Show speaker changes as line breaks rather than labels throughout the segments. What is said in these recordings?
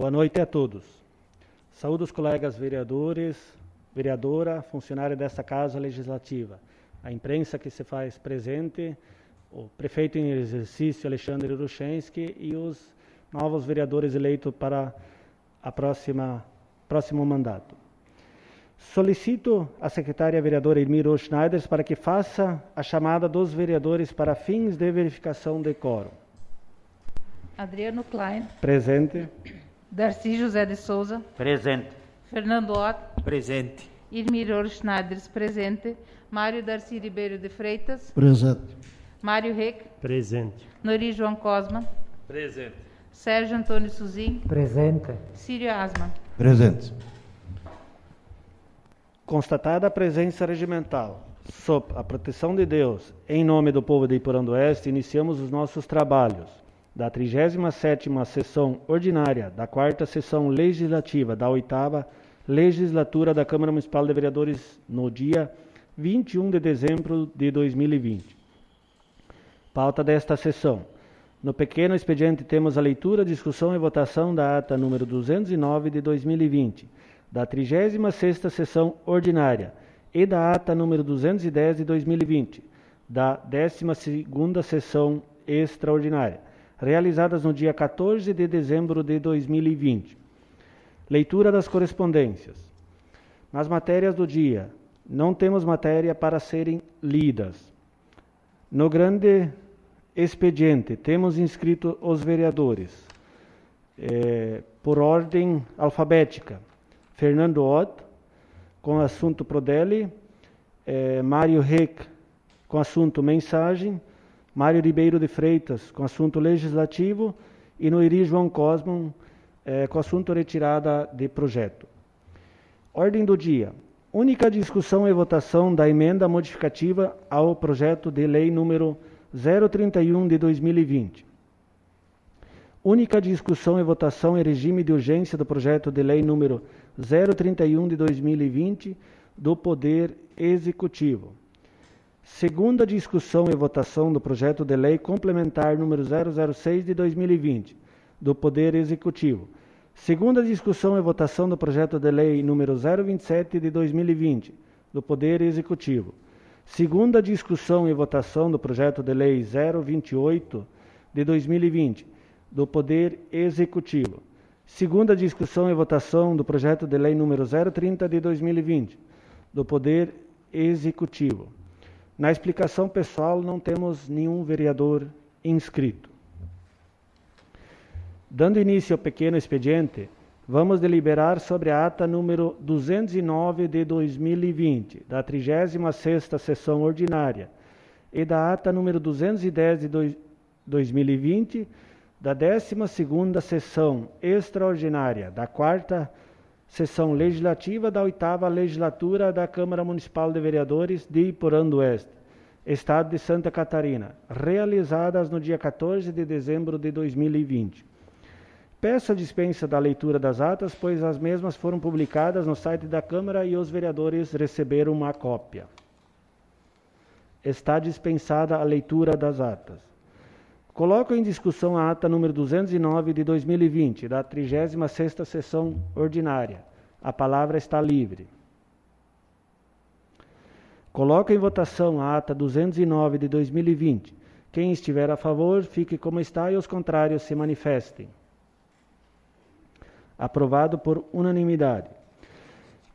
Boa noite a todos. Saúdo os colegas vereadores, vereadora, funcionária desta Casa Legislativa, a imprensa que se faz presente, o prefeito em exercício Alexandre Uruchensky e os novos vereadores eleitos para a próximo mandato. Solicito à secretária vereadora Irmiro Schneider para que faça a chamada dos vereadores para fins de verificação de quórum.
Adriano Klein.
Presente.
Darcy José de Souza.
Presente.
Fernando Ott.
Presente.
Irmiro Schneider, presente. Mário Darcy Ribeiro de Freitas.
Presente.
Mário Reck.
Presente.
Nori João Cosma.
Presente.
Sérgio Antônio Suzin.
Presente.
Círio Asma.
Presente.
Constatada a presença regimental, sob a proteção de Deus, em nome do povo de Iporã do Oeste, iniciamos os nossos trabalhos da 37ª sessão ordinária da 4ª sessão legislativa da 8ª legislatura da Câmara Municipal de Vereadores no dia 21 de dezembro de 2020. Pauta desta sessão. No pequeno expediente temos a leitura, discussão e votação da ata número 209 de 2020, da 36ª sessão ordinária e da ata número 210 de 2020, da 12ª sessão extraordinária, realizadas no dia 14 de dezembro de 2020. Leitura das correspondências. Nas matérias do dia, não temos matéria para serem lidas. No grande expediente, temos inscrito os vereadores, por ordem alfabética. Fernando Ott, com assunto Prodeli, Mário Reck, com assunto Mensagem, Mário Ribeiro de Freitas, com assunto Legislativo, e Noiri João Cosman, com assunto Retirada de Projeto. Ordem do dia. Única discussão e votação da emenda modificativa ao projeto de lei número 031 de 2020. Única discussão e votação em regime de urgência do projeto de lei número 031 de 2020 do Poder Executivo. Segunda discussão e votação do projeto de lei complementar número 006 de 2020 do Poder Executivo. Segunda discussão e votação do projeto de lei número 027 de 2020 do Poder Executivo. Segunda discussão e votação do projeto de lei 028 de 2020 do Poder Executivo. Segunda discussão e votação do projeto de lei número 030 de 2020 do Poder Executivo. Na explicação pessoal, não temos nenhum vereador inscrito. Dando início ao pequeno expediente, vamos deliberar sobre a ata número 209 de 2020, da 36ª sessão ordinária, e da ata número 210 de 2020, da 12ª sessão extraordinária, da 4ª sessão legislativa da 8ª legislatura da Câmara Municipal de Vereadores de Iporã do Oeste, Estado de Santa Catarina, realizadas no dia 14 de dezembro de 2020. Peço a dispensa da leitura das atas, pois as mesmas foram publicadas no site da Câmara e os vereadores receberam uma cópia. Está dispensada a leitura das atas. Coloco em discussão a ata número 209 de 2020, da 36ª sessão ordinária. A palavra está livre. Coloco em votação a ata 209 de 2020. Quem estiver a favor, fique como está e os contrários se manifestem. Aprovado por unanimidade.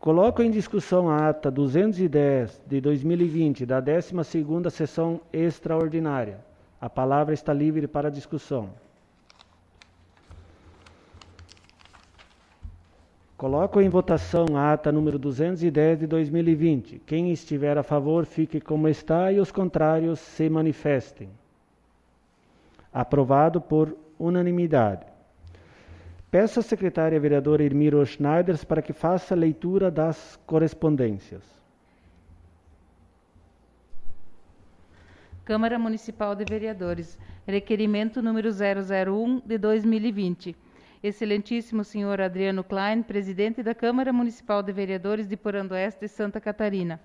Coloco em discussão a ata 210 de 2020, da 12ª sessão extraordinária. A palavra está livre para discussão. Coloco em votação a ata número 210 de 2020. Quem estiver a favor, fique como está e os contrários se manifestem. Aprovado por unanimidade. Peço à secretária vereadora Irmiro Schneider para que faça a leitura das correspondências.
Câmara Municipal de Vereadores. Requerimento número 001 de 2020. Excelentíssimo senhor Adriano Klein, presidente da Câmara Municipal de Vereadores de Iporã do Oeste de Santa Catarina.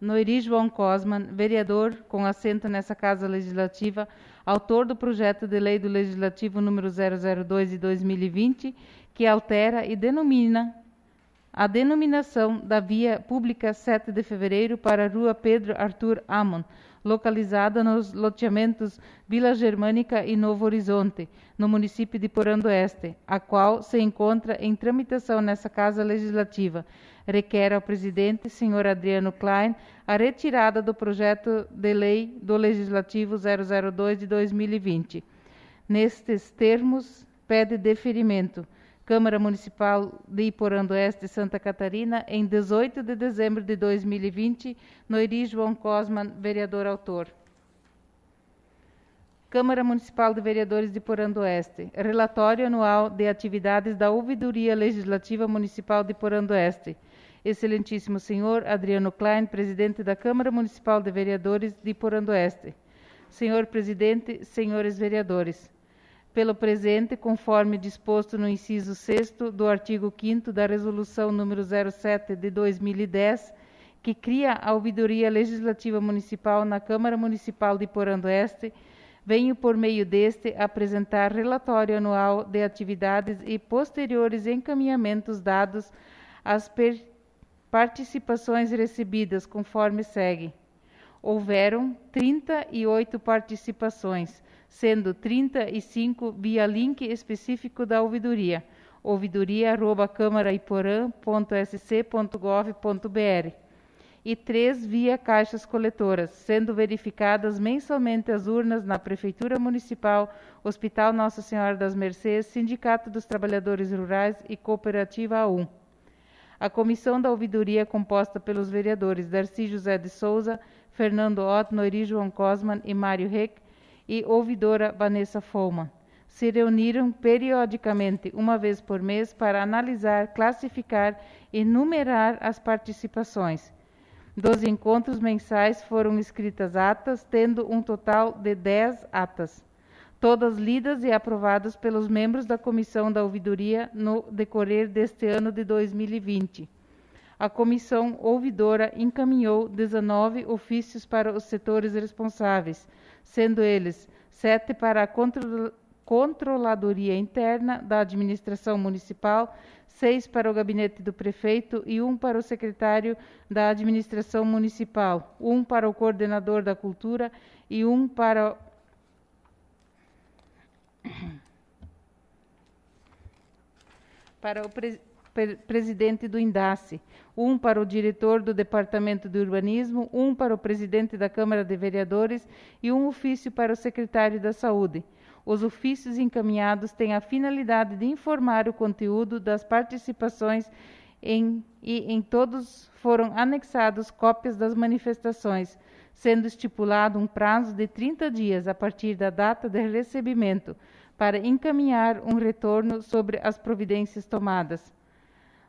Noiri João Cosman, vereador com assento nessa Casa Legislativa, autor do projeto de lei do Legislativo número 002 de 2020, que que altera e denomina a denominação da via pública 7 de fevereiro para a Rua Pedro Arthur Amon, localizada nos loteamentos Vila Germânica e Novo Horizonte, no município de Porã do Oeste, a qual se encontra em tramitação nessa Casa Legislativa. Requer ao presidente, senhor Adriano Klein, a retirada do projeto de lei do Legislativo 002 de 2020. Nestes termos, pede deferimento. Câmara Municipal de Iporã do Oeste, Santa Catarina, em 18 de dezembro de 2020, Noiri João Cosman, vereador autor. Câmara Municipal de Vereadores de Iporã do Oeste. Relatório anual de atividades da Ouvidoria Legislativa Municipal de Iporã do Oeste. Excelentíssimo senhor Adriano Klein, presidente da Câmara Municipal de Vereadores de Iporã do Oeste. Senhor presidente, senhores vereadores. Pelo presente, conforme disposto no inciso 6º do artigo 5º da Resolução número 07 de 2010, que cria a Ouvidoria Legislativa Municipal na Câmara Municipal de Iporã do Oeste, venho por meio deste apresentar relatório anual de atividades e posteriores encaminhamentos dados às participações recebidas, conforme segue. Houveram 38 participações, sendo 35 via link específico da ouvidoria, ouvidoria@câmaraiporã.sc.gov.br, e 3 via caixas coletoras, sendo verificadas mensalmente as urnas na Prefeitura Municipal, Hospital Nossa Senhora das Mercês, Sindicato dos Trabalhadores Rurais e Cooperativa A1. A comissão da ouvidoria, composta pelos vereadores Darcy José de Souza, Fernando Ott, Noiri João Cosman e Mário Reck, e ouvidora Vanessa Follman, se reuniram periodicamente, uma vez por mês, para analisar, classificar e numerar as participações. Dos encontros mensais foram escritas atas, tendo um total de 10 atas, todas lidas e aprovadas pelos membros da comissão da ouvidoria no decorrer deste ano de 2020. A comissão ouvidora encaminhou 19 ofícios para os setores responsáveis, sendo eles 7 para a Controladoria Interna da Administração Municipal, 6 para o Gabinete do Prefeito e 1 para o Secretário da Administração Municipal, 1 para o Coordenador da Cultura e 1 para o presidente do INDACE, 1 para o diretor do Departamento de Urbanismo, 1 para o presidente da Câmara de Vereadores e 1 ofício para o secretário da Saúde. Os ofícios encaminhados têm a finalidade de informar o conteúdo das participações e em todos foram anexados cópias das manifestações, sendo estipulado um prazo de 30 dias a partir da data de recebimento para encaminhar um retorno sobre as providências tomadas.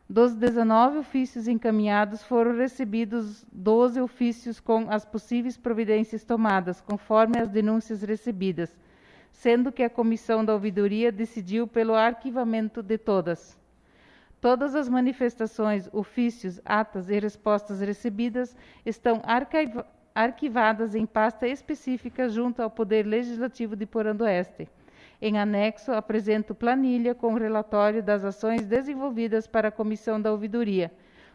Dos 19 ofícios encaminhados, foram recebidos 12 ofícios com as possíveis providências tomadas, conforme as denúncias recebidas, sendo que a comissão da ouvidoria decidiu pelo arquivamento de todas. Todas as manifestações, ofícios, atas e respostas recebidas estão arquivadas em pasta específica junto ao Poder Legislativo de Iporã do Oeste. Em anexo, apresento planilha com relatório das ações desenvolvidas para a Comissão da Ouvidoria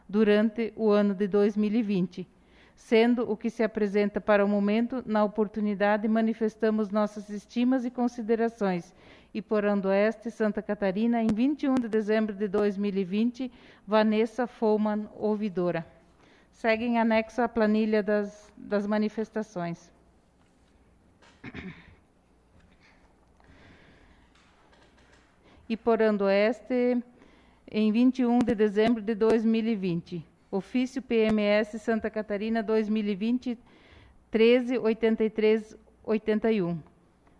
durante o ano de 2020. Sendo o que se apresenta para o momento, na oportunidade manifestamos nossas estimas e considerações. Iporã do Oeste, Santa Catarina, em 21 de dezembro de 2020, Vanessa Follman, ouvidora. Segue em anexo a planilha das manifestações. Iporã do Oeste, em 21 de dezembro de 2020. Ofício PMS Santa Catarina 2020, 138381.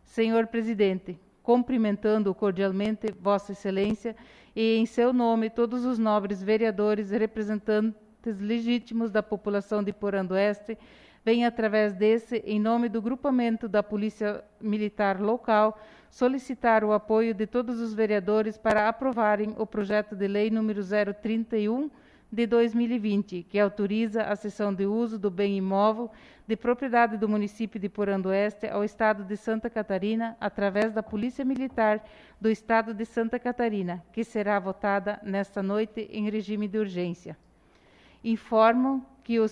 Senhor Presidente, cumprimentando cordialmente Vossa Excelência e em seu nome todos os nobres vereadores e representantes legítimos da população de Iporã do Oeste, venho através desse, em nome do grupamento da Polícia Militar Local, solicitar o apoio de todos os vereadores para aprovarem o projeto de lei número 031 de 2020, que autoriza a cessão de uso do bem imóvel de propriedade do município de Porã do Oeste ao Estado de Santa Catarina, através da Polícia Militar do Estado de Santa Catarina, que será votada nesta noite em regime de urgência. Informo que o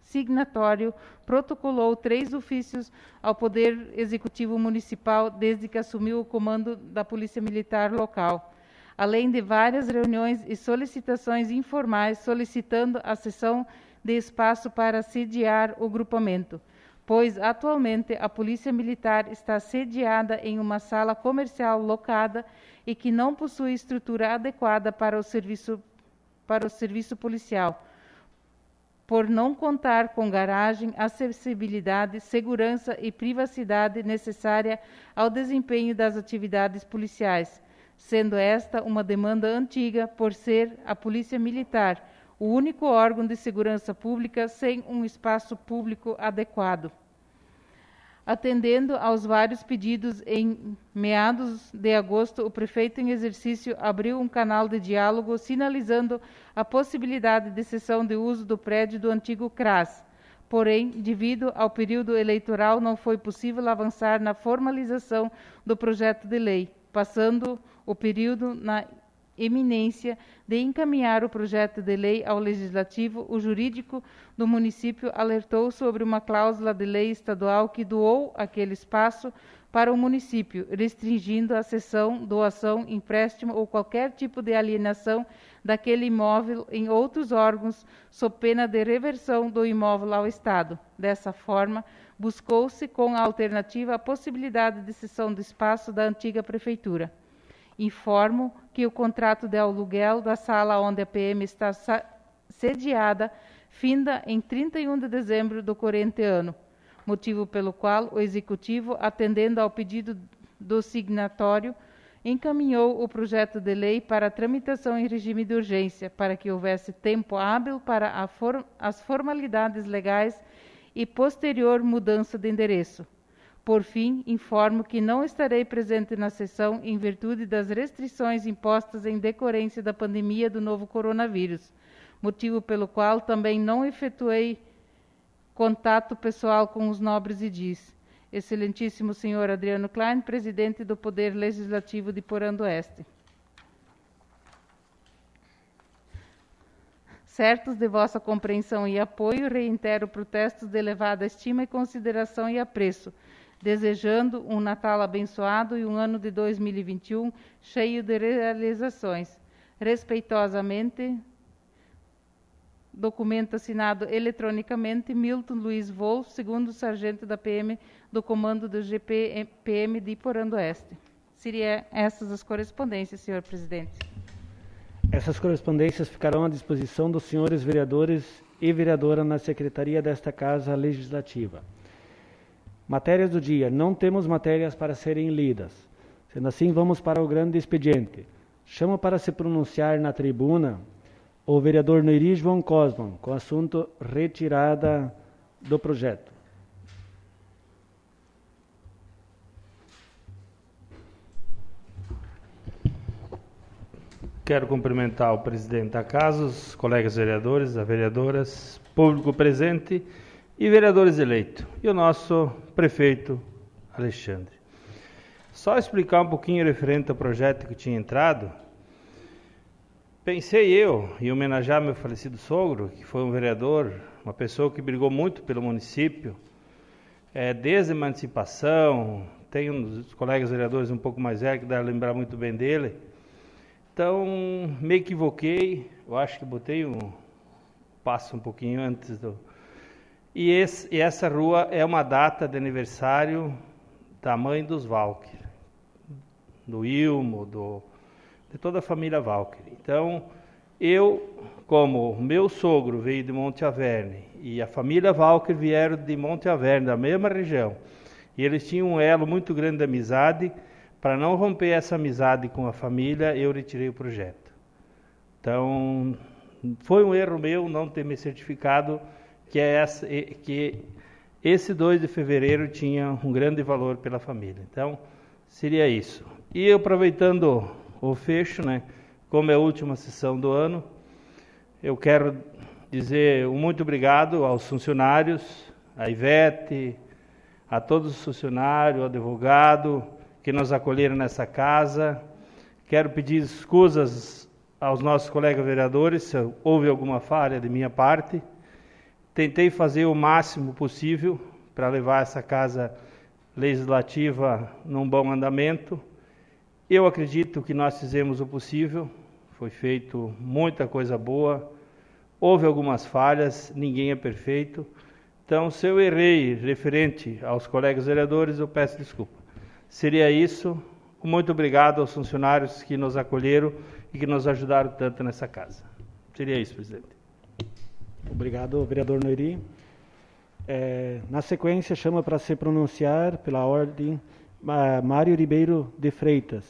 signatório protocolou 3 ofícios ao Poder Executivo Municipal desde que assumiu o comando da Polícia Militar local, além de várias reuniões e solicitações informais solicitando a cessão de espaço para sediar o grupamento, pois atualmente a Polícia Militar está sediada em uma sala comercial locada e que não possui estrutura adequada para o serviço policial, por não contar com garagem, acessibilidade, segurança e privacidade necessária ao desempenho das atividades policiais, sendo esta uma demanda antiga por ser a Polícia Militar o único órgão de segurança pública sem um espaço público adequado. Atendendo aos vários pedidos, em meados de agosto, o prefeito em exercício abriu um canal de diálogo sinalizando a possibilidade de cessão de uso do prédio do antigo CRAS. Porém, devido ao período eleitoral, não foi possível avançar na formalização do projeto de lei, passando o período na iminência de encaminhar o projeto de lei ao Legislativo. O jurídico do município alertou sobre uma cláusula de lei estadual que doou aquele espaço para o município, restringindo a cessão, doação, empréstimo ou qualquer tipo de alienação daquele imóvel em outros órgãos, sob pena de reversão do imóvel ao Estado. Dessa forma, buscou-se com a alternativa a possibilidade de cessão do espaço da antiga prefeitura. Informo que o contrato de aluguel da sala onde a PM está sediada finda em 31 de dezembro do corrente ano, motivo pelo qual o Executivo, atendendo ao pedido do signatório, encaminhou o projeto de lei para tramitação em regime de urgência, para que houvesse tempo hábil para as formalidades legais e posterior mudança de endereço. Por fim, informo que não estarei presente na sessão em virtude das restrições impostas em decorrência da pandemia do novo coronavírus, motivo pelo qual também não efetuei contato pessoal com os nobres edis. Excelentíssimo senhor Adriano Klein, presidente do Poder Legislativo de Porã do Oeste. Certos de vossa compreensão e apoio, reitero protestos de elevada estima e consideração e apreço, desejando um Natal abençoado e um ano de 2021 cheio de realizações. Respeitosamente, documento assinado eletronicamente, Milton Luiz Wolff, segundo sargento da PM do comando do GPM de Porã do Oeste. Seriam essas as correspondências, senhor presidente.
Essas correspondências ficarão à disposição dos senhores vereadores e vereadora na secretaria desta Casa Legislativa. Matérias do dia. Não temos matérias para serem lidas. Sendo assim, vamos para o grande expediente. Chamo para se pronunciar na tribuna o vereador Noiri João Cosman, com assunto retirada do projeto.
Quero cumprimentar o presidente da Casa, os colegas vereadores, as vereadoras, público presente e vereadores eleitos, e o nosso prefeito Alexandre. Só explicar um pouquinho referente ao projeto que tinha entrado. Pensei eu em homenagear meu falecido sogro, que foi um vereador, uma pessoa que brigou muito pelo município, desde a emancipação. Tem um dos colegas vereadores um pouco mais velho que deve lembrar muito bem dele. Então, me equivoquei, eu acho que botei um passo um pouquinho antes do... E essa rua é uma data de aniversário da mãe dos Walker, do Ilmo, de toda a família Walker. Então, eu, como meu sogro veio de Monte Alverne e a família Walker vieram de Monte Alverne, da mesma região, e eles tinham um elo muito grande de amizade. Para não romper essa amizade com a família, eu retirei o projeto. Então, foi um erro meu não ter me certificado que esse 2 de fevereiro tinha um grande valor pela família. Então, seria isso. E aproveitando o fecho, como é a última sessão do ano, Eu quero dizer um muito obrigado aos funcionários, à Ivete, a todos os funcionários, ao advogado que nos acolheram nessa casa. Quero pedir escusas aos nossos colegas vereadores se houve alguma falha de minha parte. Tentei fazer o máximo possível para levar essa casa legislativa num bom andamento. Eu acredito que nós fizemos o possível, foi feito muita coisa boa, houve algumas falhas, ninguém é perfeito. Então, se eu errei referente aos colegas vereadores, eu peço desculpa. Seria isso. Muito obrigado aos funcionários que nos acolheram e que nos ajudaram tanto nessa casa. Seria isso, presidente.
Obrigado, vereador Noiri. Na sequência, chama para se pronunciar, pela ordem, Mário Ribeiro de Freitas,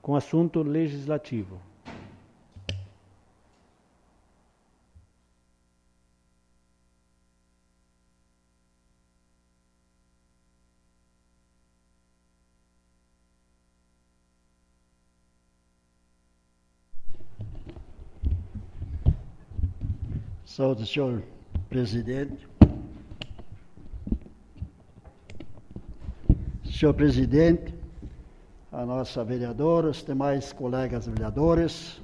com assunto legislativo.
Saúde, senhor presidente. Senhor presidente, a nossa vereadora, os demais colegas vereadores,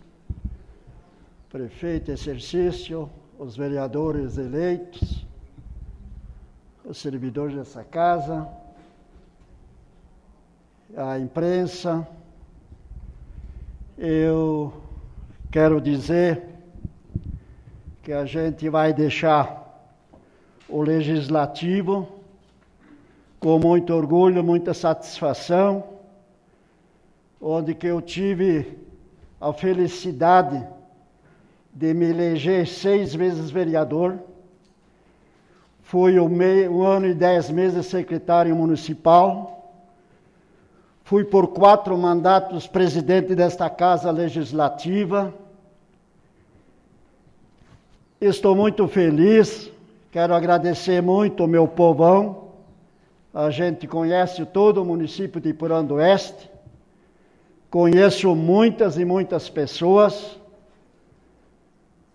prefeito em exercício, os vereadores eleitos, os servidores dessa casa, a imprensa, eu quero dizer que a gente vai deixar o legislativo com muito orgulho, muita satisfação, onde que eu tive a felicidade de me eleger 6 vezes vereador, fui 1 ano e 10 meses secretário municipal, fui por 4 mandatos presidente desta Casa Legislativa. Estou muito feliz, quero agradecer muito ao meu povão. A gente conhece todo o município de Iporã do Oeste, conheço muitas e muitas pessoas,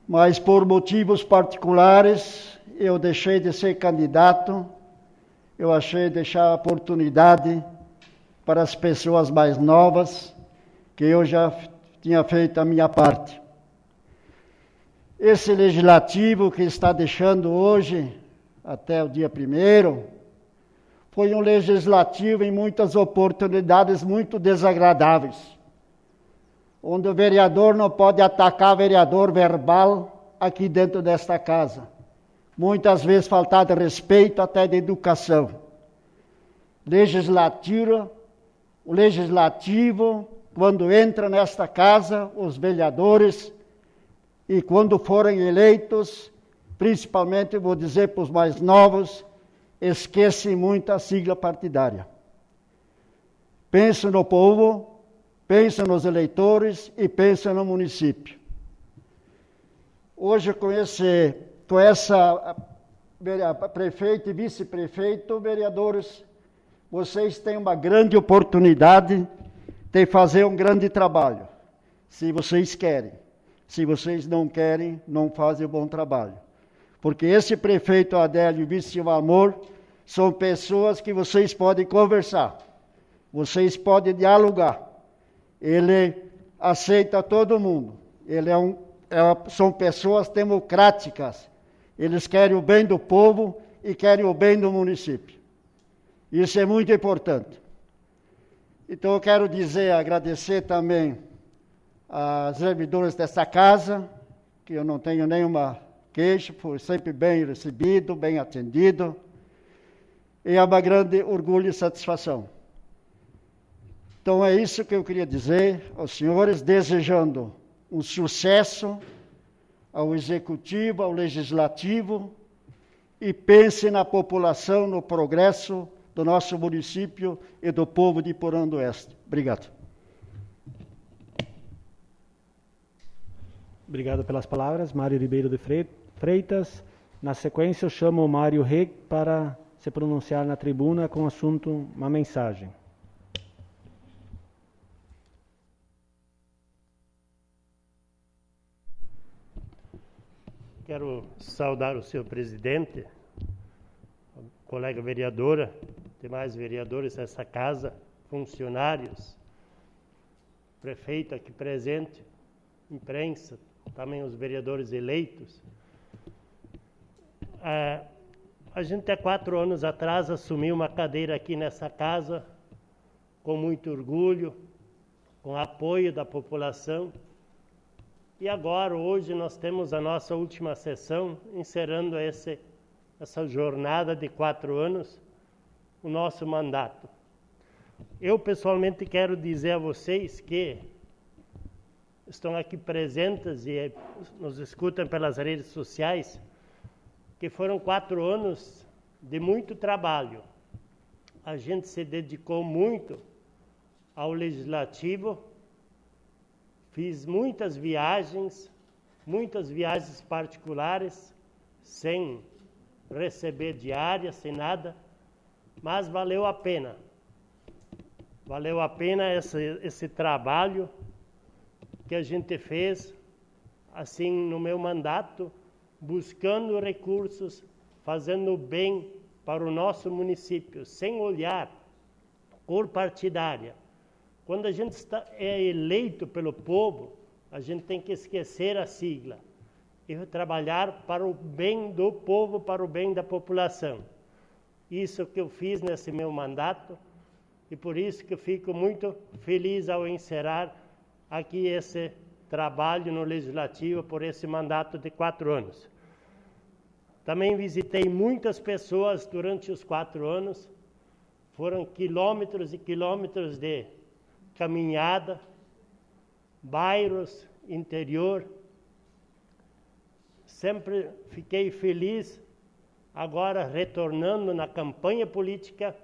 mas por motivos particulares eu deixei de ser candidato, eu achei deixar a oportunidade para as pessoas mais novas, que eu já tinha feito a minha parte. Esse legislativo que está deixando hoje, até o dia 1º, foi um legislativo em muitas oportunidades muito desagradáveis, onde o vereador não pode atacar vereador verbal aqui dentro desta casa. Muitas vezes faltar de respeito, até de educação. O legislativo, quando entra nesta casa, os vereadores, e quando forem eleitos, principalmente, vou dizer para os mais novos, esquecem muito a sigla partidária. Pensam no povo, pensam nos eleitores e pensam no município. Hoje, com essa prefeito e vice-prefeito, vereadores, vocês têm uma grande oportunidade de fazer um grande trabalho, se vocês querem. Se vocês não querem, não fazem um bom trabalho. Porque esse prefeito Adélio e o vice Amor são pessoas que vocês podem conversar, vocês podem dialogar. Ele aceita todo mundo. São pessoas democráticas. Eles querem o bem do povo e querem o bem do município. Isso é muito importante. Então eu quero agradecer também às servidoras dessa casa, que eu não tenho nenhuma queixa, fui sempre bem recebido, bem atendido, e é uma grande orgulho e satisfação. Então é isso que eu queria dizer aos senhores, desejando um sucesso ao Executivo, ao Legislativo, e pense na população, no progresso do nosso município e do povo de Iporã do Oeste. Obrigado.
Obrigado pelas palavras, Mário Ribeiro de Freitas. Na sequência, eu chamo o Mário Reg para se pronunciar na tribuna com o assunto, uma mensagem.
Quero saudar o senhor presidente, a colega vereadora, demais vereadores dessa casa, funcionários, prefeito aqui presente, imprensa, também os vereadores eleitos. A gente há 4 anos atrás assumiu uma cadeira aqui nessa casa com muito orgulho, com apoio da população. E agora, hoje, nós temos a nossa última sessão, encerrando essa jornada de 4 anos, o nosso mandato. Eu, pessoalmente, quero dizer a vocês que estão aqui presentes e nos escutam pelas redes sociais, que foram 4 anos de muito trabalho. A gente se dedicou muito ao Legislativo, fiz muitas viagens particulares, sem receber diária, sem nada, mas valeu a pena. Valeu a pena esse trabalho que a gente fez, assim, no meu mandato, buscando recursos, fazendo bem para o nosso município, sem olhar cor partidária. Quando a gente é eleito pelo povo, a gente tem que esquecer a sigla e trabalhar para o bem do povo, para o bem da população. Isso que eu fiz nesse meu mandato e por isso que eu fico muito feliz ao encerrar aqui esse trabalho no Legislativo por esse mandato de 4 anos. Também visitei muitas pessoas durante os 4 anos, foram quilômetros e quilômetros de caminhada, bairros, interior. Sempre fiquei feliz, agora retornando na campanha política,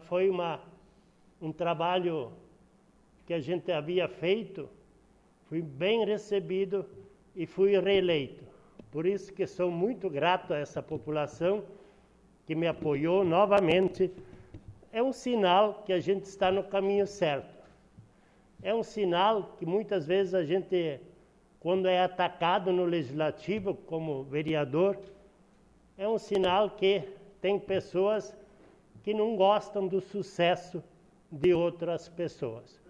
foi um trabalho que a gente havia feito, fui bem recebido e fui reeleito. Por isso que sou muito grato a essa população que me apoiou novamente. É um sinal que a gente está no caminho certo. É um sinal que muitas vezes a gente, quando é atacado no Legislativo como vereador, é um sinal que tem pessoas que não gostam do sucesso de outras pessoas.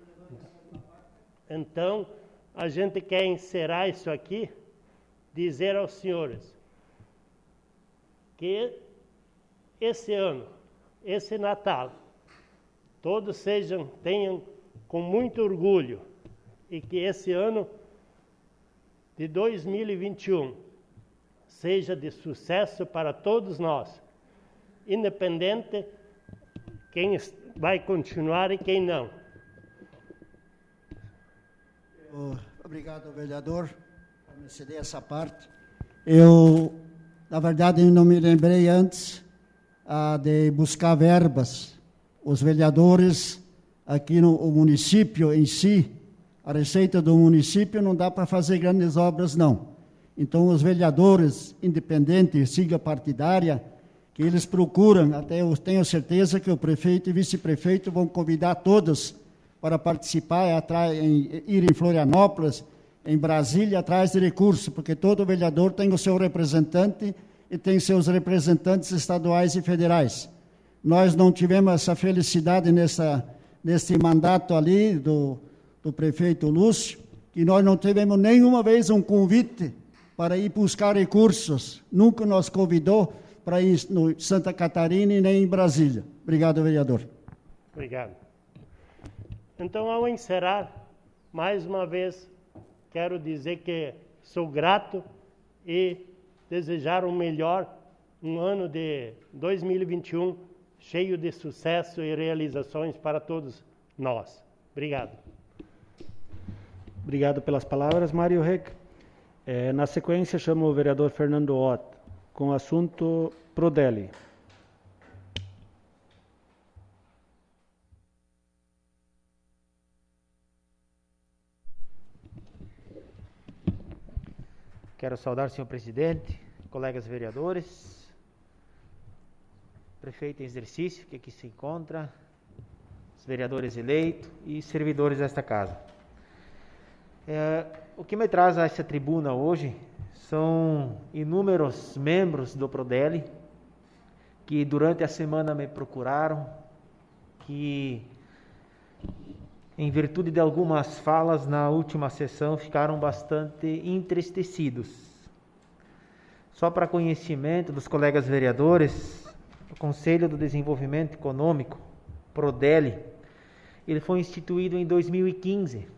Então, a gente quer encerrar isso aqui, dizer aos senhores que esse ano, esse Natal, todos tenham com muito orgulho e que esse ano de 2021 seja de sucesso para todos nós, independente quem vai continuar e quem não.
Obrigado, vereador, por me ceder essa parte. Eu, na verdade, não me lembrei antes de buscar verbas. Os vereadores aqui no município em si, a receita do município não dá para fazer grandes obras, não. Então, os vereadores independentes, sigla partidária, que eles procuram, até eu tenho certeza que o prefeito e vice-prefeito vão convidar todos para participar, ir em Florianópolis, em Brasília, atrás de recursos, porque todo vereador tem o seu representante e tem seus representantes estaduais e federais. Nós não tivemos essa felicidade nesse mandato ali do prefeito Lúcio, que nós não tivemos nenhuma vez um convite para ir buscar recursos. Nunca nos convidou para ir em Santa Catarina e nem em Brasília. Obrigado, vereador.
Obrigado. Então, ao encerrar, mais uma vez, quero dizer que sou grato e desejar um ano de 2021 cheio de sucesso e realizações para todos nós. Obrigado.
Obrigado pelas palavras, Mário Reck. Na sequência, chamo o vereador Fernando Ott, com o assunto Prodeli.
Quero saudar o senhor presidente, colegas vereadores, prefeito em exercício que aqui se encontra, os vereadores eleitos e servidores desta casa. O que me traz a essa tribuna hoje São inúmeros membros do Prodeli que durante a semana me procuraram, que em virtude de algumas falas na última sessão ficaram bastante entristecidos. Só para conhecimento dos colegas vereadores, o Conselho do Desenvolvimento Econômico, Prodeli, ele foi instituído em 2015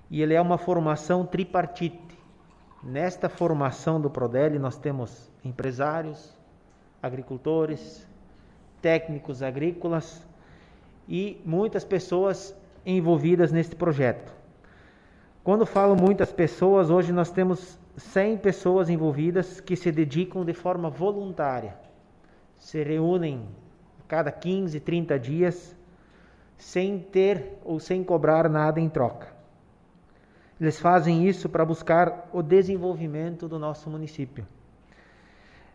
e ele é uma formação tripartite. Nesta formação do Prodeli nós temos empresários, agricultores, técnicos agrícolas e muitas pessoas envolvidas neste projeto. Quando falo muitas pessoas, hoje nós temos 100 pessoas envolvidas que se dedicam de forma voluntária. Se reúnem cada 15, 30 dias sem ter ou sem cobrar nada em troca. Eles fazem isso para buscar o desenvolvimento do nosso município.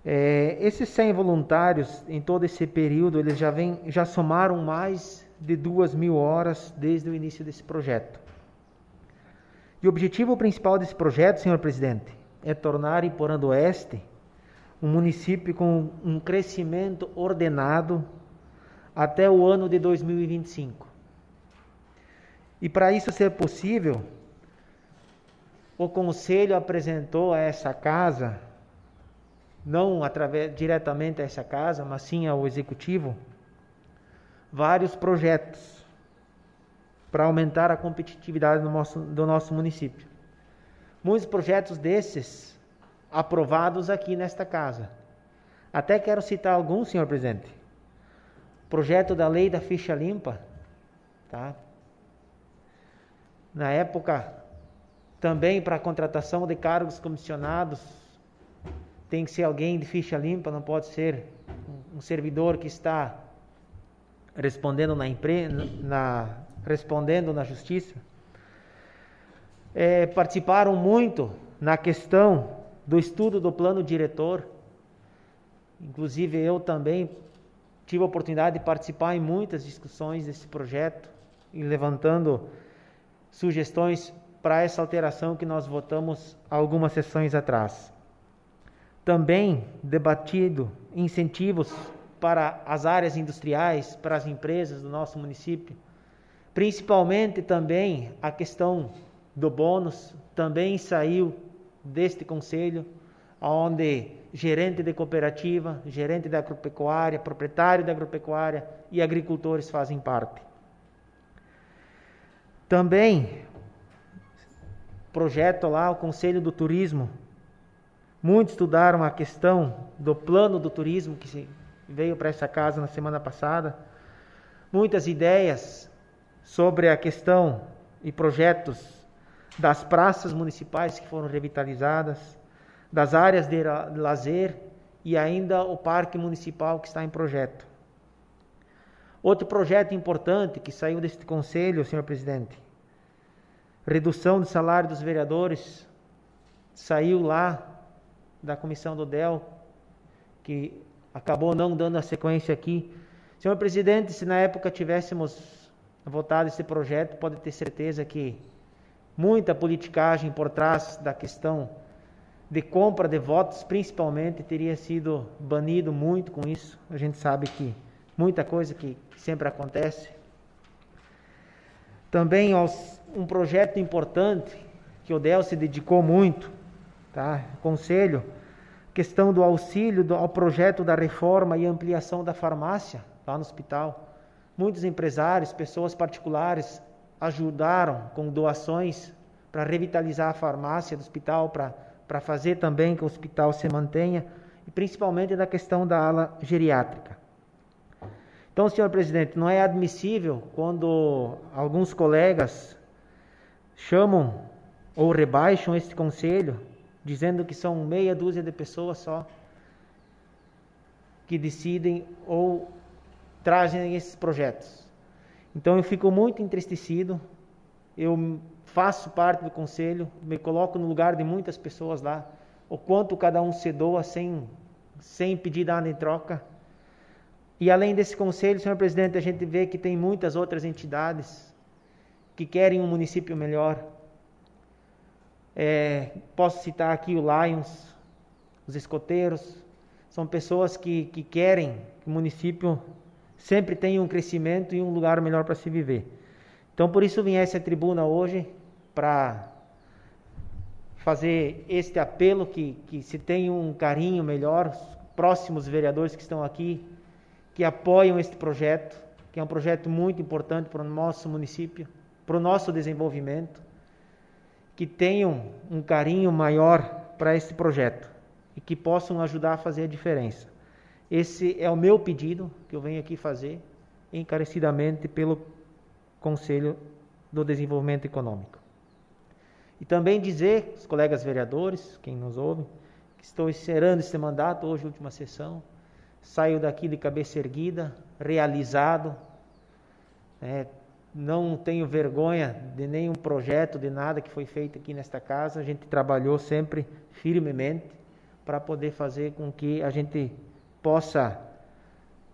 Esses 100 voluntários, em todo esse período, eles já somaram mais de 2.000 horas desde o início desse projeto. E o objetivo principal desse projeto, senhor presidente, é tornar Iporã do Oeste um município com um crescimento ordenado até o ano de 2025. E para isso ser possível, o Conselho apresentou a essa casa, não diretamente a essa casa, mas sim ao Executivo, vários projetos para aumentar a competitividade do nosso município. Muitos projetos desses aprovados aqui nesta casa. Até quero citar alguns, senhor presidente. Projeto da lei da ficha limpa, tá? Na época, também para a contratação de cargos comissionados, tem que ser alguém de ficha limpa, não pode ser um servidor que está respondendo respondendo na justiça. Participaram muito na questão do estudo do plano diretor. Inclusive eu também tive a oportunidade de participar em muitas discussões desse projeto e levantando sugestões para essa alteração que nós votamos algumas sessões atrás. Também debatido incentivos para as áreas industriais, para as empresas do nosso município, principalmente também a questão do bônus, também saiu deste conselho, onde gerente de cooperativa, gerente da agropecuária, proprietário da agropecuária e agricultores fazem parte. Também projeto lá, o Conselho do Turismo, muitos estudaram a questão do plano do turismo que veio para essa casa na semana passada, muitas ideias sobre a questão e projetos das praças municipais que foram revitalizadas, das áreas de lazer e ainda o parque municipal que está em projeto. Outro projeto importante que saiu deste conselho, senhor presidente, redução do salário dos vereadores, saiu lá da comissão do DEL, que acabou não dando a sequência aqui. Senhor presidente, se na época tivéssemos votado esse projeto, pode ter certeza que muita politicagem por trás da questão de compra de votos, principalmente, teria sido banido muito com isso. A gente sabe que muita coisa que sempre acontece. Também um projeto importante que o DEL se dedicou muito, tá? Conselho, questão do auxílio ao projeto da reforma e ampliação da farmácia lá no hospital. Muitos empresários, pessoas particulares ajudaram com doações para revitalizar a farmácia do hospital, para fazer também que o hospital se mantenha, e principalmente da questão da ala geriátrica. Então, senhor presidente, não é admissível quando alguns colegas chamam ou rebaixam este conselho, dizendo que são meia dúzia de pessoas só que decidem ou trazem esses projetos. Então eu fico muito entristecido, eu faço parte do conselho, me coloco no lugar de muitas pessoas lá, o quanto cada um se doa sem pedir nada em troca. E além desse conselho, senhor presidente, a gente vê que tem muitas outras entidades que querem um município melhor. Posso citar aqui o Lions, os escoteiros, são pessoas que querem que o município sempre tenha um crescimento e um lugar melhor para se viver. Então, por isso, vim a essa tribuna hoje para fazer este apelo que se tenha um carinho melhor, os próximos vereadores que estão aqui, que apoiam este projeto, que é um projeto muito importante para o nosso município, para o nosso desenvolvimento, que tenham um carinho maior para este projeto e que possam ajudar a fazer a diferença. Esse é o meu pedido que eu venho aqui fazer encarecidamente pelo Conselho do Desenvolvimento Econômico. E também dizer, os colegas vereadores, quem nos ouve, que estou encerrando esse mandato, hoje última sessão, saio daqui de cabeça erguida, realizado, não tenho vergonha de nenhum projeto, de nada que foi feito aqui nesta casa. A gente trabalhou sempre firmemente para poder fazer com que a gente possa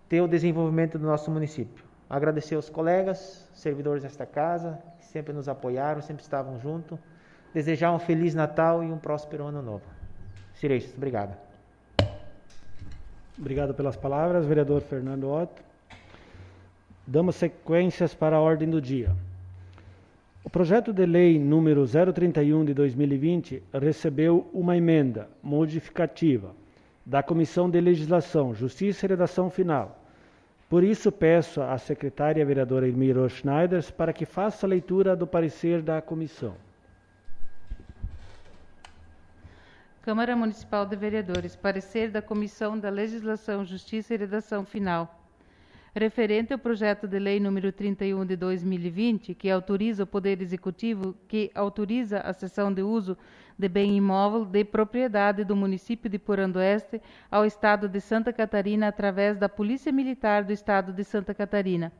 ter o desenvolvimento do nosso município. Agradecer aos colegas, servidores desta casa, que sempre nos apoiaram, sempre estavam juntos. Desejar um Feliz Natal e um próspero Ano Novo. Sireixo, obrigado.
Obrigado pelas palavras, vereador Fernando Otto. Damos sequências para a ordem do dia. O projeto de lei número 031 de 2020 recebeu uma emenda modificativa da Comissão de Legislação, Justiça e Redação Final. Por isso, peço à secretária vereadora Elmira Schneider para que faça a leitura do parecer da comissão.
Câmara Municipal de Vereadores, parecer da Comissão da Legislação, Justiça e Redação Final. Referente ao projeto de lei número 31 de 2020, que autoriza o Poder Executivo, que autoriza a cessão de uso de bem imóvel de propriedade do município de Porã do Oeste ao Estado de Santa Catarina através da Polícia Militar do Estado de Santa Catarina.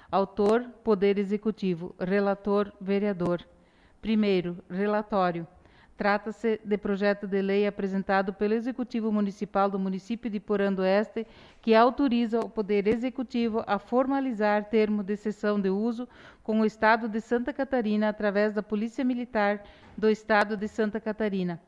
Autor, Poder Executivo. Relator, vereador. Primeiro, relatório. Trata-se de projeto de lei apresentado pelo Executivo Municipal do município de Porã do Oeste, que autoriza o Poder Executivo a formalizar termo de cessão de uso com o Estado de Santa Catarina através da Polícia Militar do Estado de Santa Catarina.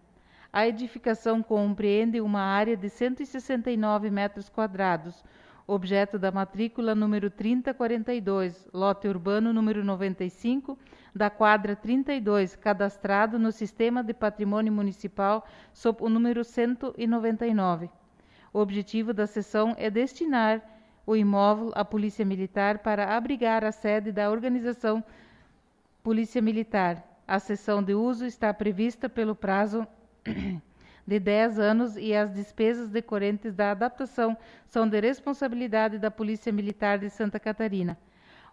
A edificação compreende uma área de 169 metros quadrados, objeto da matrícula número 3042, lote urbano número 95, da quadra 32, cadastrado no Sistema de Patrimônio Municipal sob o número 199. O objetivo da cessão é destinar o imóvel à Polícia Militar para abrigar a sede da organização Polícia Militar. A cessão de uso está prevista pelo prazo de 10 anos e as despesas decorrentes da adaptação são de responsabilidade da Polícia Militar de Santa Catarina.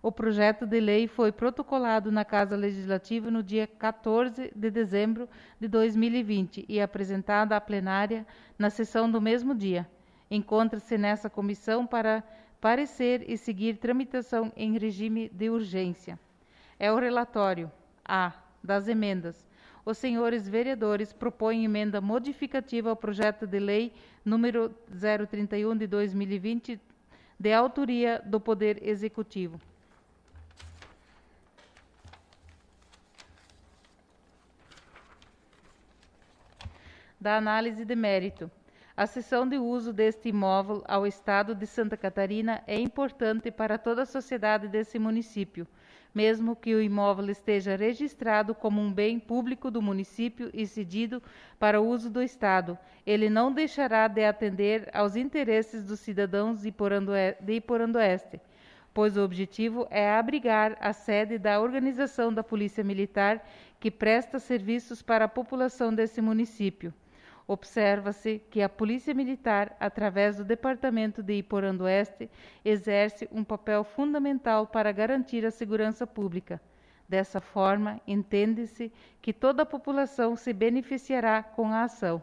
O projeto de lei foi protocolado na Casa Legislativa no dia 14 de dezembro de 2020 e apresentado à plenária na sessão do mesmo dia. Encontra-se nessa comissão para parecer e seguir tramitação em regime de urgência. É o relatório A das emendas. Os senhores vereadores propõem emenda modificativa ao projeto de lei número 031 de 2020, de autoria do Poder Executivo. Da análise de mérito. A cessão de uso deste imóvel ao Estado de Santa Catarina é importante para toda a sociedade desse município, mesmo que o imóvel esteja registrado como um bem público do município e cedido para o uso do Estado. Ele não deixará de atender aos interesses dos cidadãos de Porã do Oeste, pois o objetivo é abrigar a sede da organização da Polícia Militar que presta serviços para a população desse município. Observa-se que a Polícia Militar, através do Departamento de Porã do Oeste, exerce um papel fundamental para garantir a segurança pública. Dessa forma, entende-se que toda a população se beneficiará com a ação.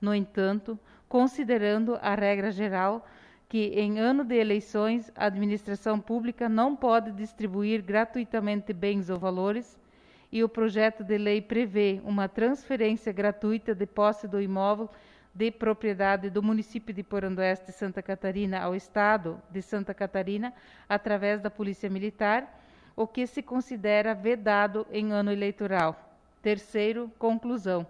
No entanto, considerando a regra geral que, em ano de eleições, a administração pública não pode distribuir gratuitamente bens ou valores, e o projeto de lei prevê uma transferência gratuita de posse do imóvel de propriedade do município de Porã do Oeste, Santa Catarina, ao Estado de Santa Catarina, através da Polícia Militar, o que se considera vedado em ano eleitoral. Terceiro, conclusão.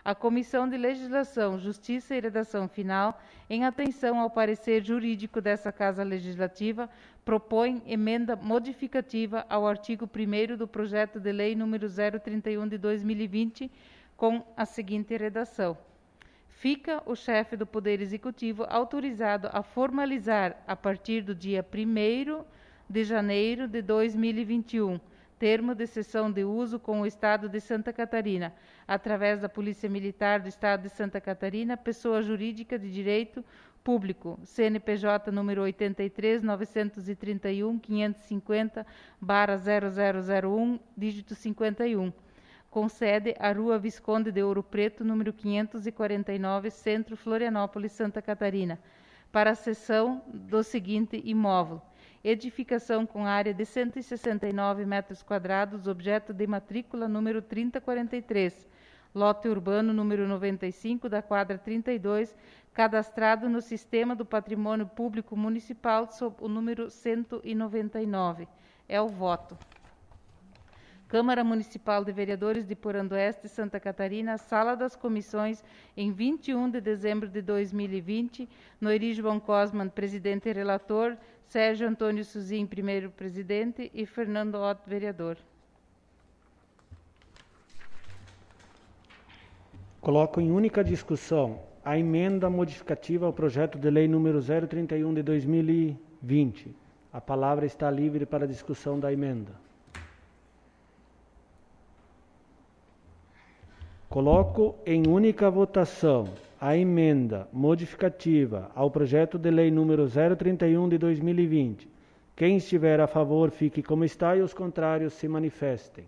A Comissão de Legislação, Justiça e Redação Final, em atenção ao parecer jurídico dessa Casa Legislativa, propõe emenda modificativa ao artigo 1º do projeto de lei número 031 de 2020, com a seguinte redação. Fica o chefe do Poder Executivo autorizado a formalizar, a partir do dia 1º de janeiro de 2021, termo de cessão de uso com o Estado de Santa Catarina, através da Polícia Militar do Estado de Santa Catarina, pessoa jurídica de direito público, CNPJ número 83-931-550-0001, dígito 51, com sede à Rua Visconde de Ouro Preto, número 549, Centro, Florianópolis, Santa Catarina, para a cessão do seguinte imóvel: edificação com área de 169 metros quadrados, objeto de matrícula número 3043, lote urbano número 95 da quadra 32, cadastrado no Sistema do Patrimônio Público Municipal sob o número 199. É o voto. Câmara Municipal de Vereadores de Porandoeste, Santa Catarina, Sala das Comissões, em 21 de dezembro de 2020, Noiri João Cosman, presidente e relator, Sérgio Antônio Suzin, primeiro presidente, e Fernando Otto, vereador.
Coloco em única discussão a emenda modificativa ao projeto de lei número 031 de 2020. A palavra está livre para discussão da emenda. Coloco em única votação a emenda modificativa ao projeto de lei número 031 de 2020. Quem estiver a favor, fique como está, e os contrários se manifestem.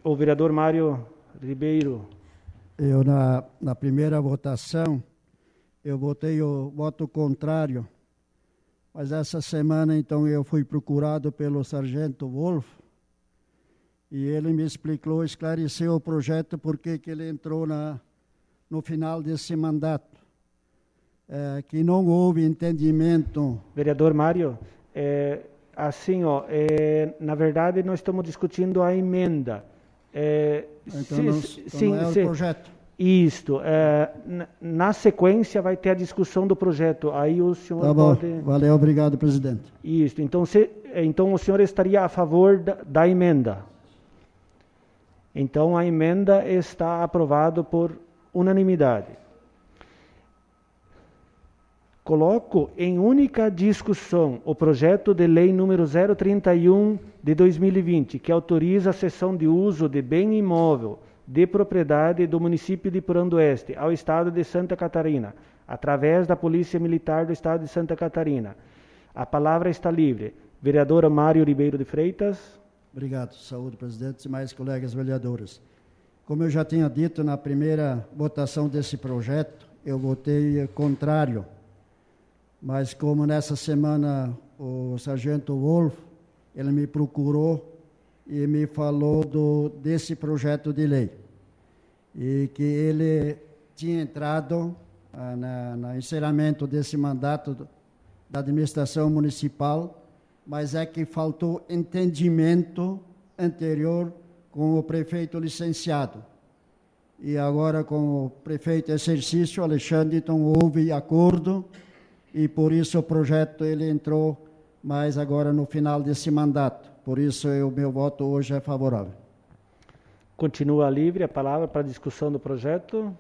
O vereador Mário Ribeiro.
Eu, na primeira votação, eu votei o voto contrário, mas essa semana, então, eu fui procurado pelo sargento Wolf, e ele me explicou, esclareceu o projeto, porque que ele entrou no final desse mandato. Que não houve entendimento.
Vereador Mário, na verdade nós estamos discutindo a emenda.
Então não é o projeto.
Isto. Na sequência vai ter a discussão do projeto. Aí o senhor
tá bom.
pode...
Valeu, obrigado, presidente.
Isto. Então o senhor estaria a favor da emenda. Então, a emenda está aprovada por unanimidade. Coloco em única discussão o projeto de lei número 031 de 2020, que autoriza a cessão de uso de bem imóvel de propriedade do município de Porandoeste ao Estado de Santa Catarina, através da Polícia Militar do Estado de Santa Catarina. A palavra está livre. Vereadora Mário Ribeiro de Freitas.
Obrigado. Saúde, presidente e mais colegas vereadores. Como eu já tinha dito na primeira votação desse projeto, eu votei contrário. Mas como nessa semana o sargento Wolf, ele me procurou e me falou desse projeto de lei. E que ele tinha entrado no encerramento desse mandato da administração municipal, mas é que faltou entendimento anterior com o prefeito licenciado. E agora com o prefeito exercício, Alexandre, então houve acordo, e por isso o projeto ele entrou mais agora no final desse mandato. Por isso o meu voto hoje é favorável.
Continua livre a palavra para a discussão do projeto.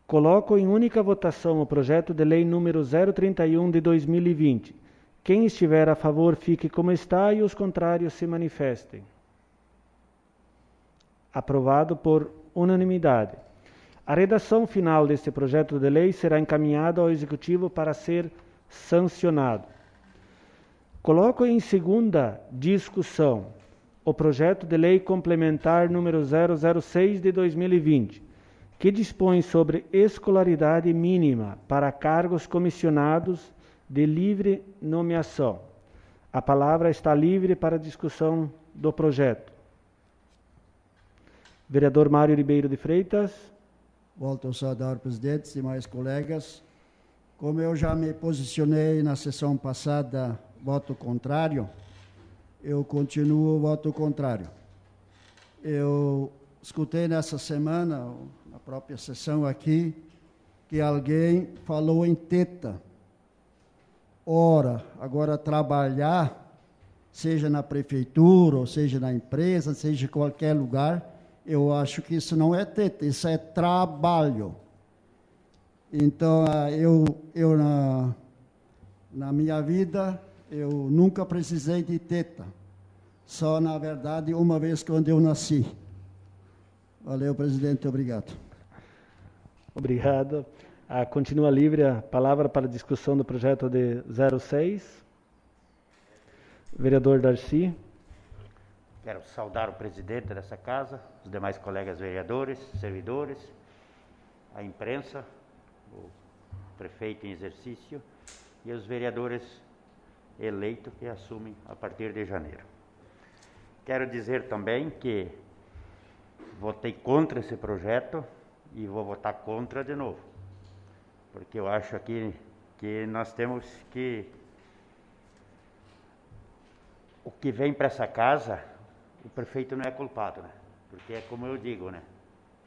Coloco em única votação o projeto de lei número 031 de 2020. Quem estiver a favor, fique como está, e os contrários se manifestem. Aprovado por unanimidade. A redação final deste projeto de lei será encaminhada ao Executivo para ser sancionado. Coloco em segunda discussão o projeto de lei complementar número 006 de 2020, que dispõe sobre escolaridade mínima para cargos comissionados de livre nomeação. A palavra está livre para discussão do projeto. Vereador Mário Ribeiro de Freitas.
Volto a saudar, presidente e mais colegas. Como eu já me posicionei na sessão passada, voto contrário, eu continuo voto contrário. Eu escutei nessa semana, na própria sessão aqui, que alguém falou em teta. Ora, agora trabalhar, seja na prefeitura, ou seja na empresa, seja em qualquer lugar, eu acho que isso não é teta, isso é trabalho. Então, na minha vida, eu nunca precisei de teta. Só, na verdade, uma vez quando eu nasci. Valeu, presidente, obrigado.
Obrigado. Continua livre a palavra para discussão do projeto de 06. Vereador Darcy.
Quero saudar o presidente dessa casa, os demais colegas vereadores, servidores, a imprensa, o prefeito em exercício e os vereadores eleitos que assumem a partir de janeiro. Quero dizer também que votei contra esse projeto e vou votar contra de novo, porque eu acho aqui que nós temos que... O que vem para essa casa, o prefeito não é culpado, né? Porque é como eu digo, né?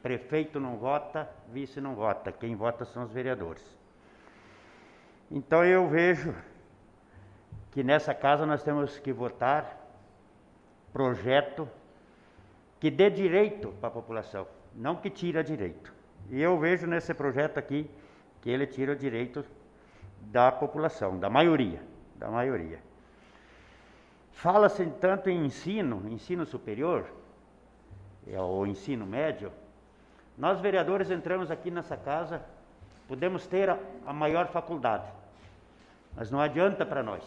Prefeito não vota, vice não vota, quem vota são os vereadores. Então eu vejo que nessa casa nós temos que votar projeto que dê direito para a população, não que tira direito. E eu vejo nesse projeto aqui que ele tira o direito da população, da maioria. Fala-se tanto em ensino superior, ou ensino médio. Nós vereadores entramos aqui nessa casa, podemos ter a maior faculdade, mas não adianta para nós.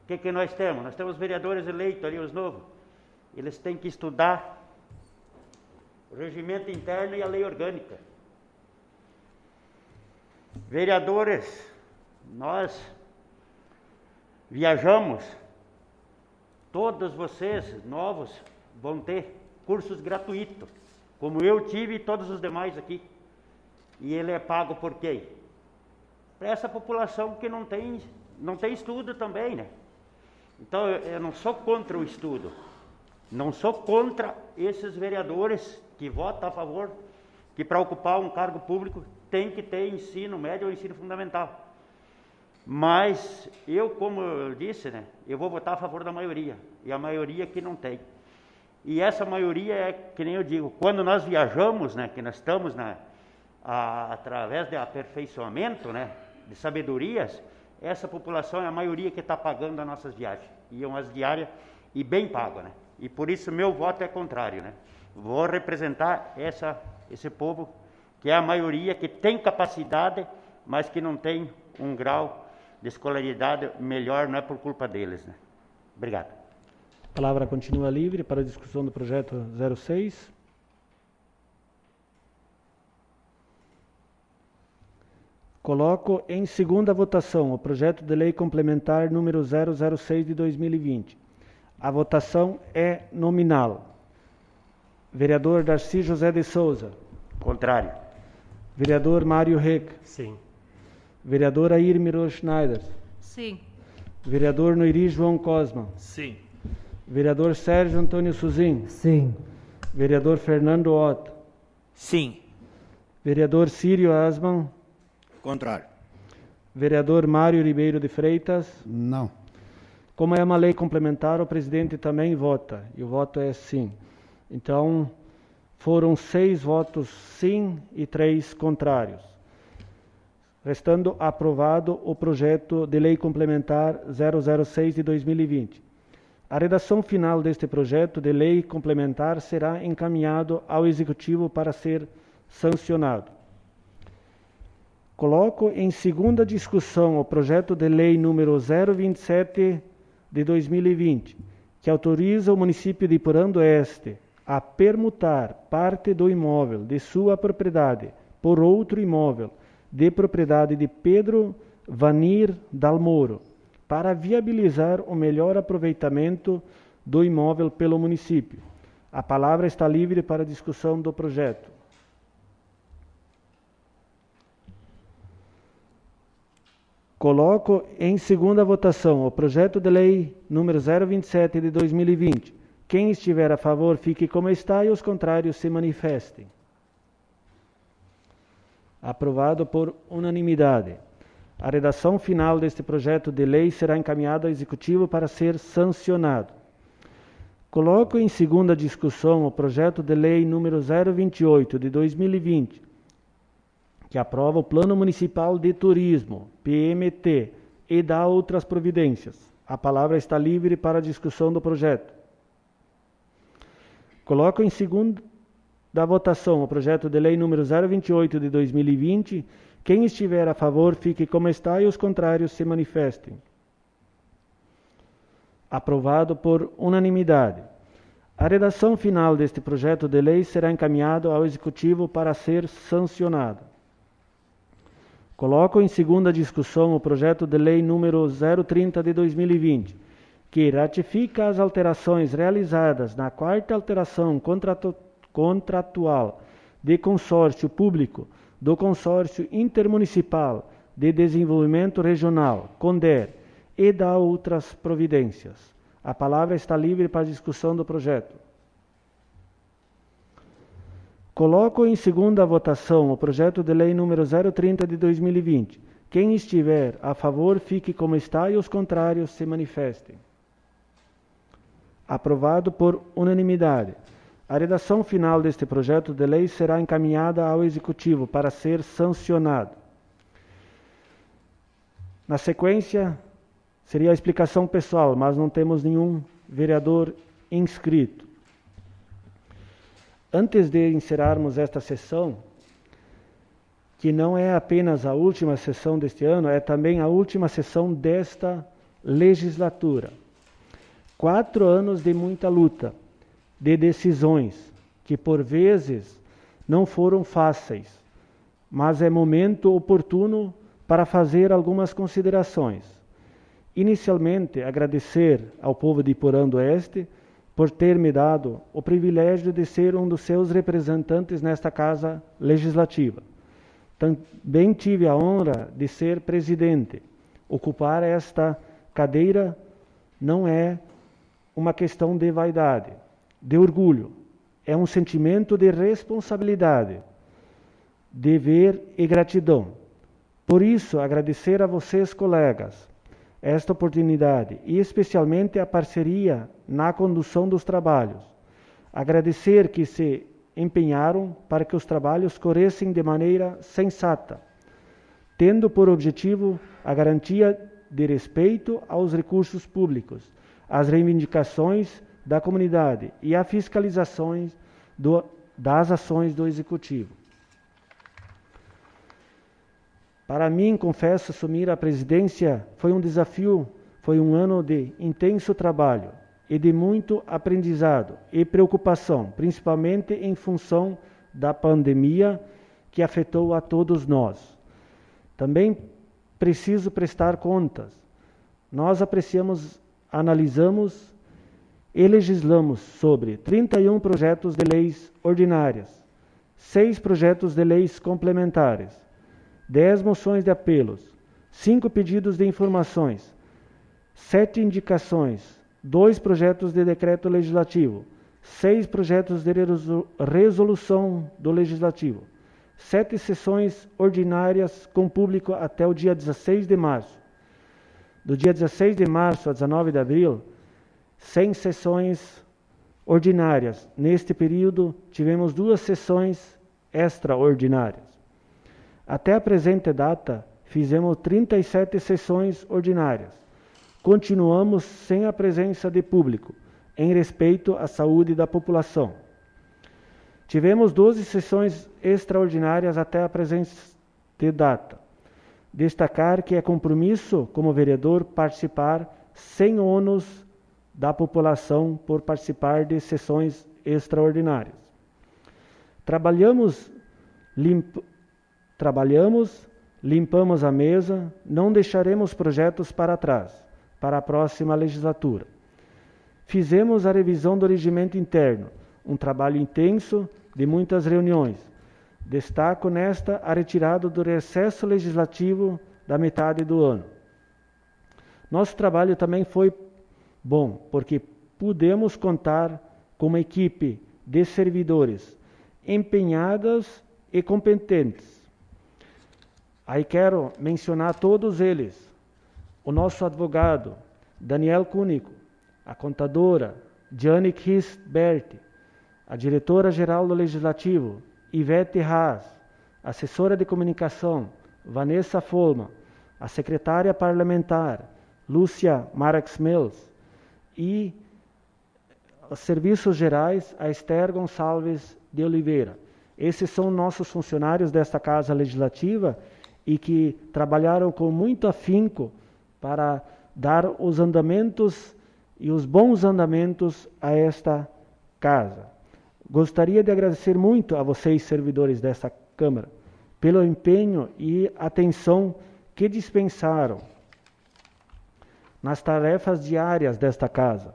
O que nós temos? Nós temos vereadores eleitos ali, os novos. Eles têm que estudar o regimento interno e a lei orgânica. Vereadores, nós viajamos, todos vocês novos vão ter cursos gratuitos, como eu tive e todos os demais aqui. E ele é pago por quem? Para essa população que não tem estudo também, né? Então eu não sou contra o estudo, não sou contra esses vereadores que votam a favor que para ocupar um cargo público tem que ter ensino médio ou ensino fundamental. Mas eu, como eu disse, né, eu vou votar a favor da maioria, e a maioria que não tem. E essa maioria é, que nem eu digo, quando nós viajamos, né, que nós estamos através de aperfeiçoamento, né, de sabedorias, essa população é a maioria que está pagando as nossas viagens. E umas diárias, e bem pago, né? E por isso meu voto é contrário, né? Vou representar esse povo, que é a maioria, que tem capacidade, mas que não tem um grau de escolaridade melhor, não é por culpa deles, né? Obrigado.
A palavra continua livre para a discussão do projeto 06. Coloco em segunda votação o projeto de lei complementar número 006 de 2020. A votação é nominal. Vereador Darcy José de Souza.
Contrário.
Vereador Mário Reck.
Sim.
Vereadora Irmiro Schneider.
Sim.
Vereador Noiri João Cosma.
Sim.
Vereador Sérgio Antônio Suzin.
Sim.
Vereador Fernando Otto.
Sim.
Vereador Círio Asman.
Contrário.
Vereador Mário Ribeiro de Freitas.
Não.
Como é uma lei complementar, o presidente também vota. E o voto é sim. Então, foram 6 votos sim e 3 contrários. Restando aprovado o projeto de lei complementar 006 de 2020. A redação final deste projeto de lei complementar será encaminhado ao Executivo para ser sancionado. Coloco em segunda discussão o projeto de lei número 027 de 2020, que autoriza o município de Iporã do Oeste a permutar parte do imóvel de sua propriedade por outro imóvel de propriedade de Pedro Vanir Dalmoro, para viabilizar o melhor aproveitamento do imóvel pelo município. A palavra está livre para discussão do projeto. Coloco em segunda votação o projeto de lei número 027 de 2020. Quem estiver a favor, fique como está e os contrários se manifestem. Aprovado por unanimidade. A redação final deste projeto de lei será encaminhada ao Executivo para ser sancionado. Coloco em segunda discussão o projeto de lei número 028 de 2020, que aprova o Plano Municipal de Turismo, PMT, e dá outras providências. A palavra está livre para a discussão do projeto. Coloco em segunda votação o projeto de lei número 028 de 2020. Quem estiver a favor, fique como está e os contrários se manifestem. Aprovado por unanimidade. A redação final deste projeto de lei será encaminhado ao Executivo para ser sancionado. Coloco em segunda discussão o projeto de lei número 030 de 2020, que ratifica as alterações realizadas na quarta alteração contratual de consórcio público do Consórcio Intermunicipal de Desenvolvimento Regional, CONDER, e dá outras providências. A palavra está livre para a discussão do projeto. Coloco em segunda votação o projeto de lei número 030 de 2020. Quem estiver a favor, fique como está e os contrários se manifestem. Aprovado por unanimidade. A redação final deste projeto de lei será encaminhada ao Executivo para ser sancionado. Na sequência, seria a explicação pessoal, mas não temos nenhum vereador inscrito. Antes de encerrarmos esta sessão, que não é apenas a última sessão deste ano, é também a última sessão desta legislatura. 4 anos de muita luta, de decisões, que por vezes não foram fáceis, mas é momento oportuno para fazer algumas considerações. Inicialmente, agradecer ao povo de Iporã do Oeste por ter me dado o privilégio de ser um dos seus representantes nesta Casa Legislativa. Também tive a honra de ser presidente. Ocupar esta cadeira não é uma questão de vaidade, de orgulho. É um sentimento de responsabilidade, dever e gratidão. Por isso, agradecer a vocês, colegas, esta oportunidade e especialmente a parceria na condução dos trabalhos. Agradecer que se empenharam para que os trabalhos corressem de maneira sensata, tendo por objetivo a garantia de respeito aos recursos públicos, as reivindicações da comunidade e a fiscalização das ações do Executivo. Para mim, confesso, assumir a presidência foi um desafio, foi um ano de intenso trabalho e de muito aprendizado e preocupação, principalmente em função da pandemia que afetou a todos nós. Também preciso prestar contas. Nós apreciamos, analisamos e legislamos sobre 31 projetos de leis ordinárias, 6 projetos de leis complementares, 10 moções de apelos, 5 pedidos de informações, 7 indicações, 2 projetos de decreto legislativo, 6 projetos de resolução do Legislativo, 7 sessões ordinárias com público até o dia 16 de março. Do dia 16 de março a 19 de abril, 100 sessões ordinárias. Neste período, tivemos 2 sessões extraordinárias. Até a presente data, fizemos 37 sessões ordinárias. Continuamos sem a presença de público, em respeito à saúde da população. Tivemos 12 sessões extraordinárias até a presente data. Destacar que é compromisso, como vereador, participar sem ônus da população por participar de sessões extraordinárias. Trabalhamos, limpamos a mesa, não deixaremos projetos para trás, para a próxima legislatura. Fizemos a revisão do regimento interno, um trabalho intenso de muitas reuniões. Destaco nesta a retirada do recesso legislativo da metade do ano. Nosso trabalho também foi bom, porque pudemos contar com uma equipe de servidores empenhados e competentes. Aí quero mencionar todos eles. O nosso advogado, Daniel Cúnico, a contadora, Gianni Christberti, a diretora-geral do Legislativo, Ivete Haas, assessora de comunicação, Vanessa Folman, a secretária parlamentar, Lúcia Marx Mills, e os serviços gerais, a Esther Gonçalves de Oliveira. Esses são nossos funcionários desta Casa Legislativa e que trabalharam com muito afinco para dar os andamentos e os bons andamentos a esta casa. Gostaria de agradecer muito a vocês, servidores desta Câmara, pelo empenho e atenção que dispensaram nas tarefas diárias desta casa.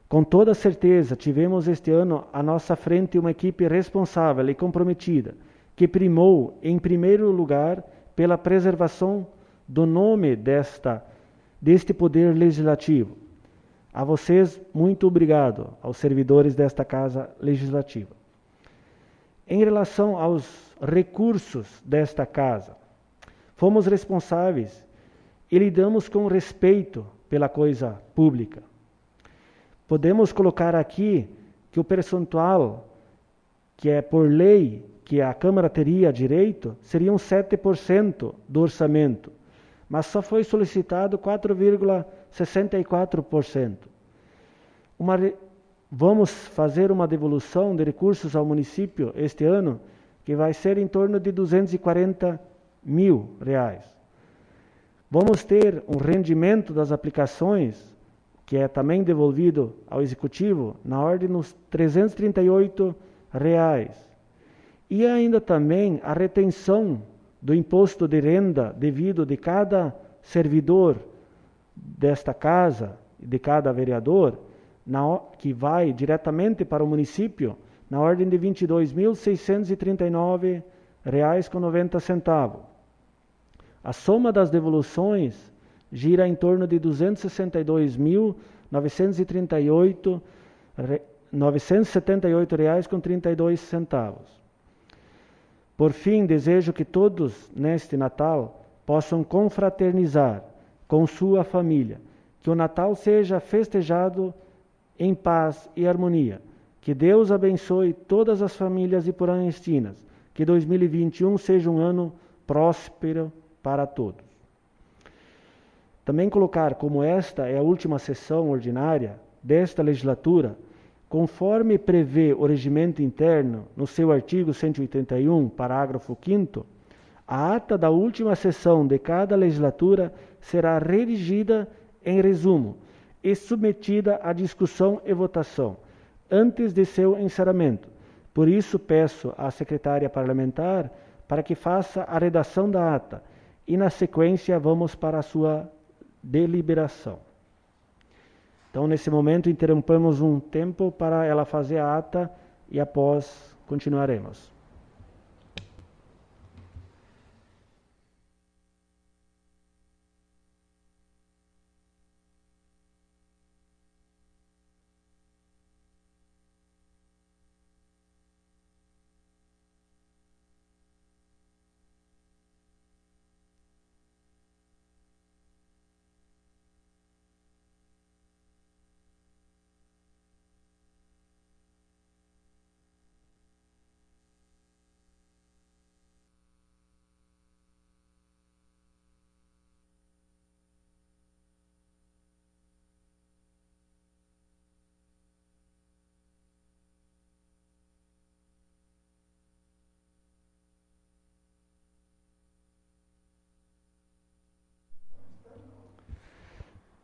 Com toda certeza, tivemos este ano à nossa frente uma equipe responsável e comprometida, que primou, em primeiro lugar, pela preservação do nome deste poder legislativo. A vocês, muito obrigado, aos servidores desta Casa Legislativa. Em relação aos recursos desta Casa, fomos responsáveis e lidamos com respeito pela coisa pública. Podemos colocar aqui que o percentual, que é por lei, que a Câmara teria direito, seriam 7% do orçamento, mas só foi solicitado 4,64%. Vamos fazer uma devolução de recursos ao município este ano, que vai ser em torno de R$240 mil. Vamos ter um rendimento das aplicações, que é também devolvido ao Executivo, na ordem dos R$338. E ainda também a retenção do imposto de renda devido de cada servidor desta casa, de cada vereador, que vai diretamente para o município, na ordem de R$22.639,90. A soma das devoluções gira em torno de R$268.978,32. Por fim, desejo que todos, neste Natal, possam confraternizar com sua família, que o Natal seja festejado em paz e harmonia, que Deus abençoe todas as famílias iporanhestinas, que 2021 seja um ano próspero para todos. Também colocar como esta é a última sessão ordinária desta legislatura, conforme prevê o regimento interno no seu artigo 181, parágrafo 5º, a ata da última sessão de cada legislatura será redigida em resumo e submetida à discussão e votação, antes de seu encerramento. Por isso, peço à secretária parlamentar para que faça a redação da ata e, na sequência, vamos para a sua deliberação. Então, nesse momento, interrompemos um tempo para ela fazer a ata e após continuaremos.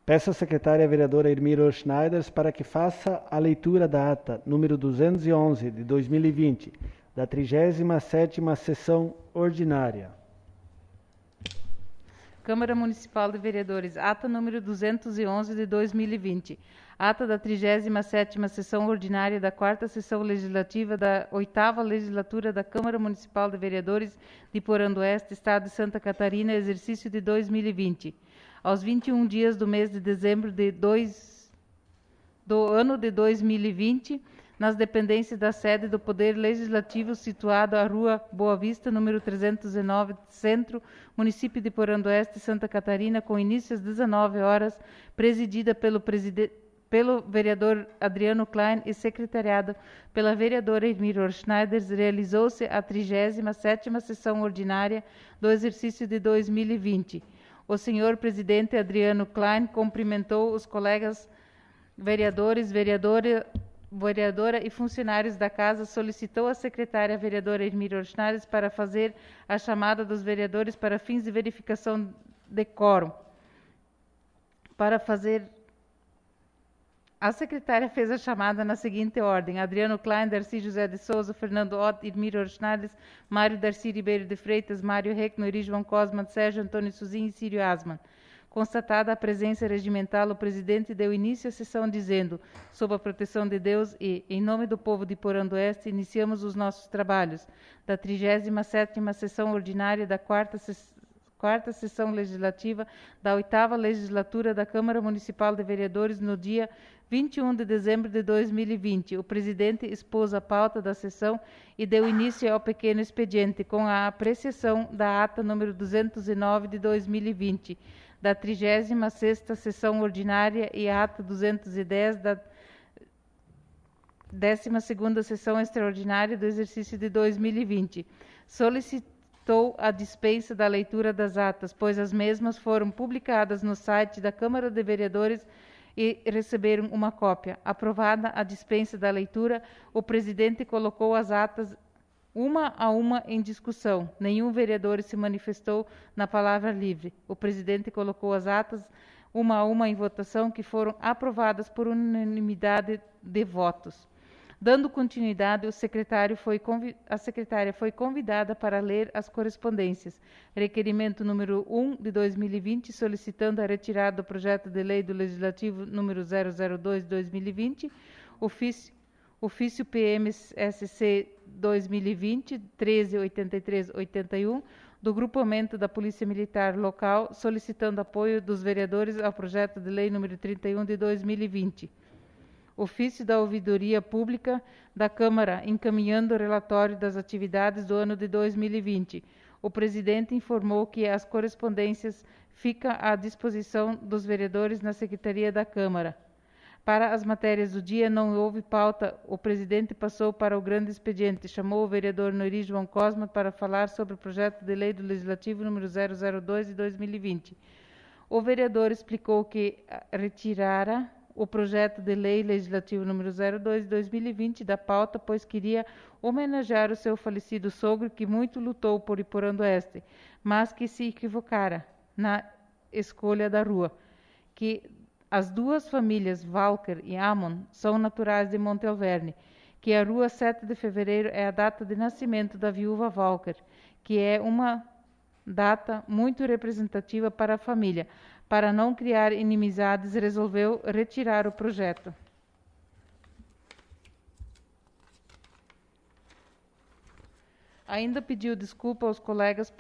Peço à secretária vereadora Irmira Schneider para que faça a leitura da ata número 211 de 2020, da 37ª sessão ordinária.
Câmara Municipal de Vereadores, ata número 211 de 2020. Ata da 37ª sessão ordinária da 4ª sessão legislativa da 8ª legislatura da Câmara Municipal de Vereadores de Porã do Oeste, Estado de Santa Catarina, exercício de 2020. aos 21 dias do mês de dezembro do ano de 2020, nas dependências da sede do Poder Legislativo, situado à Rua Boa Vista, número 309, Centro, município de Porã do Oeste, Santa Catarina, com início às 19 horas, presidida pelo vereador Adriano Klein e secretariado pela vereadora Irmir Schneider, realizou-se a 37ª sessão ordinária do exercício de 2020. O senhor presidente Adriano Klein cumprimentou os colegas vereadores, vereadora e funcionários da Casa, solicitou à secretária vereadora Irmir Schneider para fazer a chamada dos vereadores para fins de verificação de quórum. A secretária fez a chamada na seguinte ordem: Adriano Klein, Darcy José de Souza, Fernando Ott, Irmir Schneider, Mário Darcy Ribeiro de Freitas, Mário Reck, Noiri João Cosman, Sérgio Antônio Suzin e Círio Asman. Constatada a presença regimental, o presidente deu início à sessão dizendo: sob a proteção de Deus e em nome do povo de Porã do Oeste, iniciamos os nossos trabalhos da 37ª sessão ordinária da quarta sessão legislativa da 8ª legislatura da Câmara Municipal de Vereadores no dia 21 de dezembro de 2020. O presidente expôs a pauta da sessão e deu início ao pequeno expediente com a apreciação da ata número 209 de 2020, da 36ª sessão ordinária e a ata 210 da 12ª sessão extraordinária do exercício de 2020. Solicitou a dispensa da leitura das atas, pois as mesmas foram publicadas no site da Câmara de Vereadores e receberam uma cópia. Aprovada a dispensa da leitura, o presidente colocou as atas uma a uma em discussão. Nenhum vereador se manifestou na palavra livre. O presidente colocou as atas uma a uma em votação, que foram aprovadas por unanimidade de votos. Dando continuidade, a secretária foi convidada para ler as correspondências. Requerimento número 1 de 2020, solicitando a retirada do projeto de lei do Legislativo número 002 de 2020, ofício PMSC 2020 138381, do Grupamento da Polícia Militar Local, solicitando apoio dos vereadores ao projeto de lei número 31 de 2020. Ofício da Ouvidoria Pública da Câmara, encaminhando o relatório das atividades do ano de 2020. O presidente informou que as correspondências ficam à disposição dos vereadores na Secretaria da Câmara. Para as matérias do dia, não houve pauta. O presidente passou para o grande expediente. Chamou o vereador Noiri João Cosma para falar sobre o projeto de lei do Legislativo número 002 de 2020. O vereador explicou que retirara o projeto de lei legislativo número 02 de 2020 da pauta, pois queria homenagear o seu falecido sogro, que muito lutou por Iporã do Oeste, mas que se equivocara na escolha da rua. Que as duas famílias, Walker e Amon, são naturais de Monte Alverne, que a rua 7 de fevereiro é a data de nascimento da viúva Walker, que é uma data muito representativa para a família. Para não criar inimizades, resolveu retirar o projeto. Ainda pediu desculpa aos colegas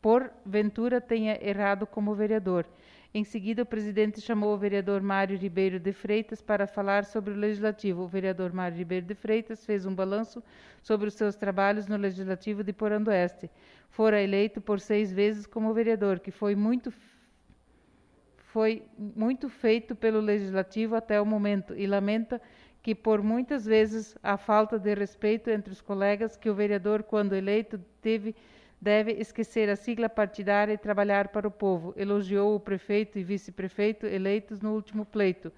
porventura tenha errado como vereador. Em seguida, o presidente chamou o vereador Mário Ribeiro de Freitas para falar sobre o Legislativo. O vereador Mário Ribeiro de Freitas fez um balanço sobre os seus trabalhos no Legislativo de Porã do Oeste. Fora eleito por 6 vezes como vereador, que foi muito feito pelo Legislativo até o momento, e lamenta que por muitas vezes a falta de respeito entre os colegas, que o vereador, quando eleito, deve esquecer a sigla partidária e trabalhar para o povo. Elogiou o prefeito e vice-prefeito eleitos no último pleito.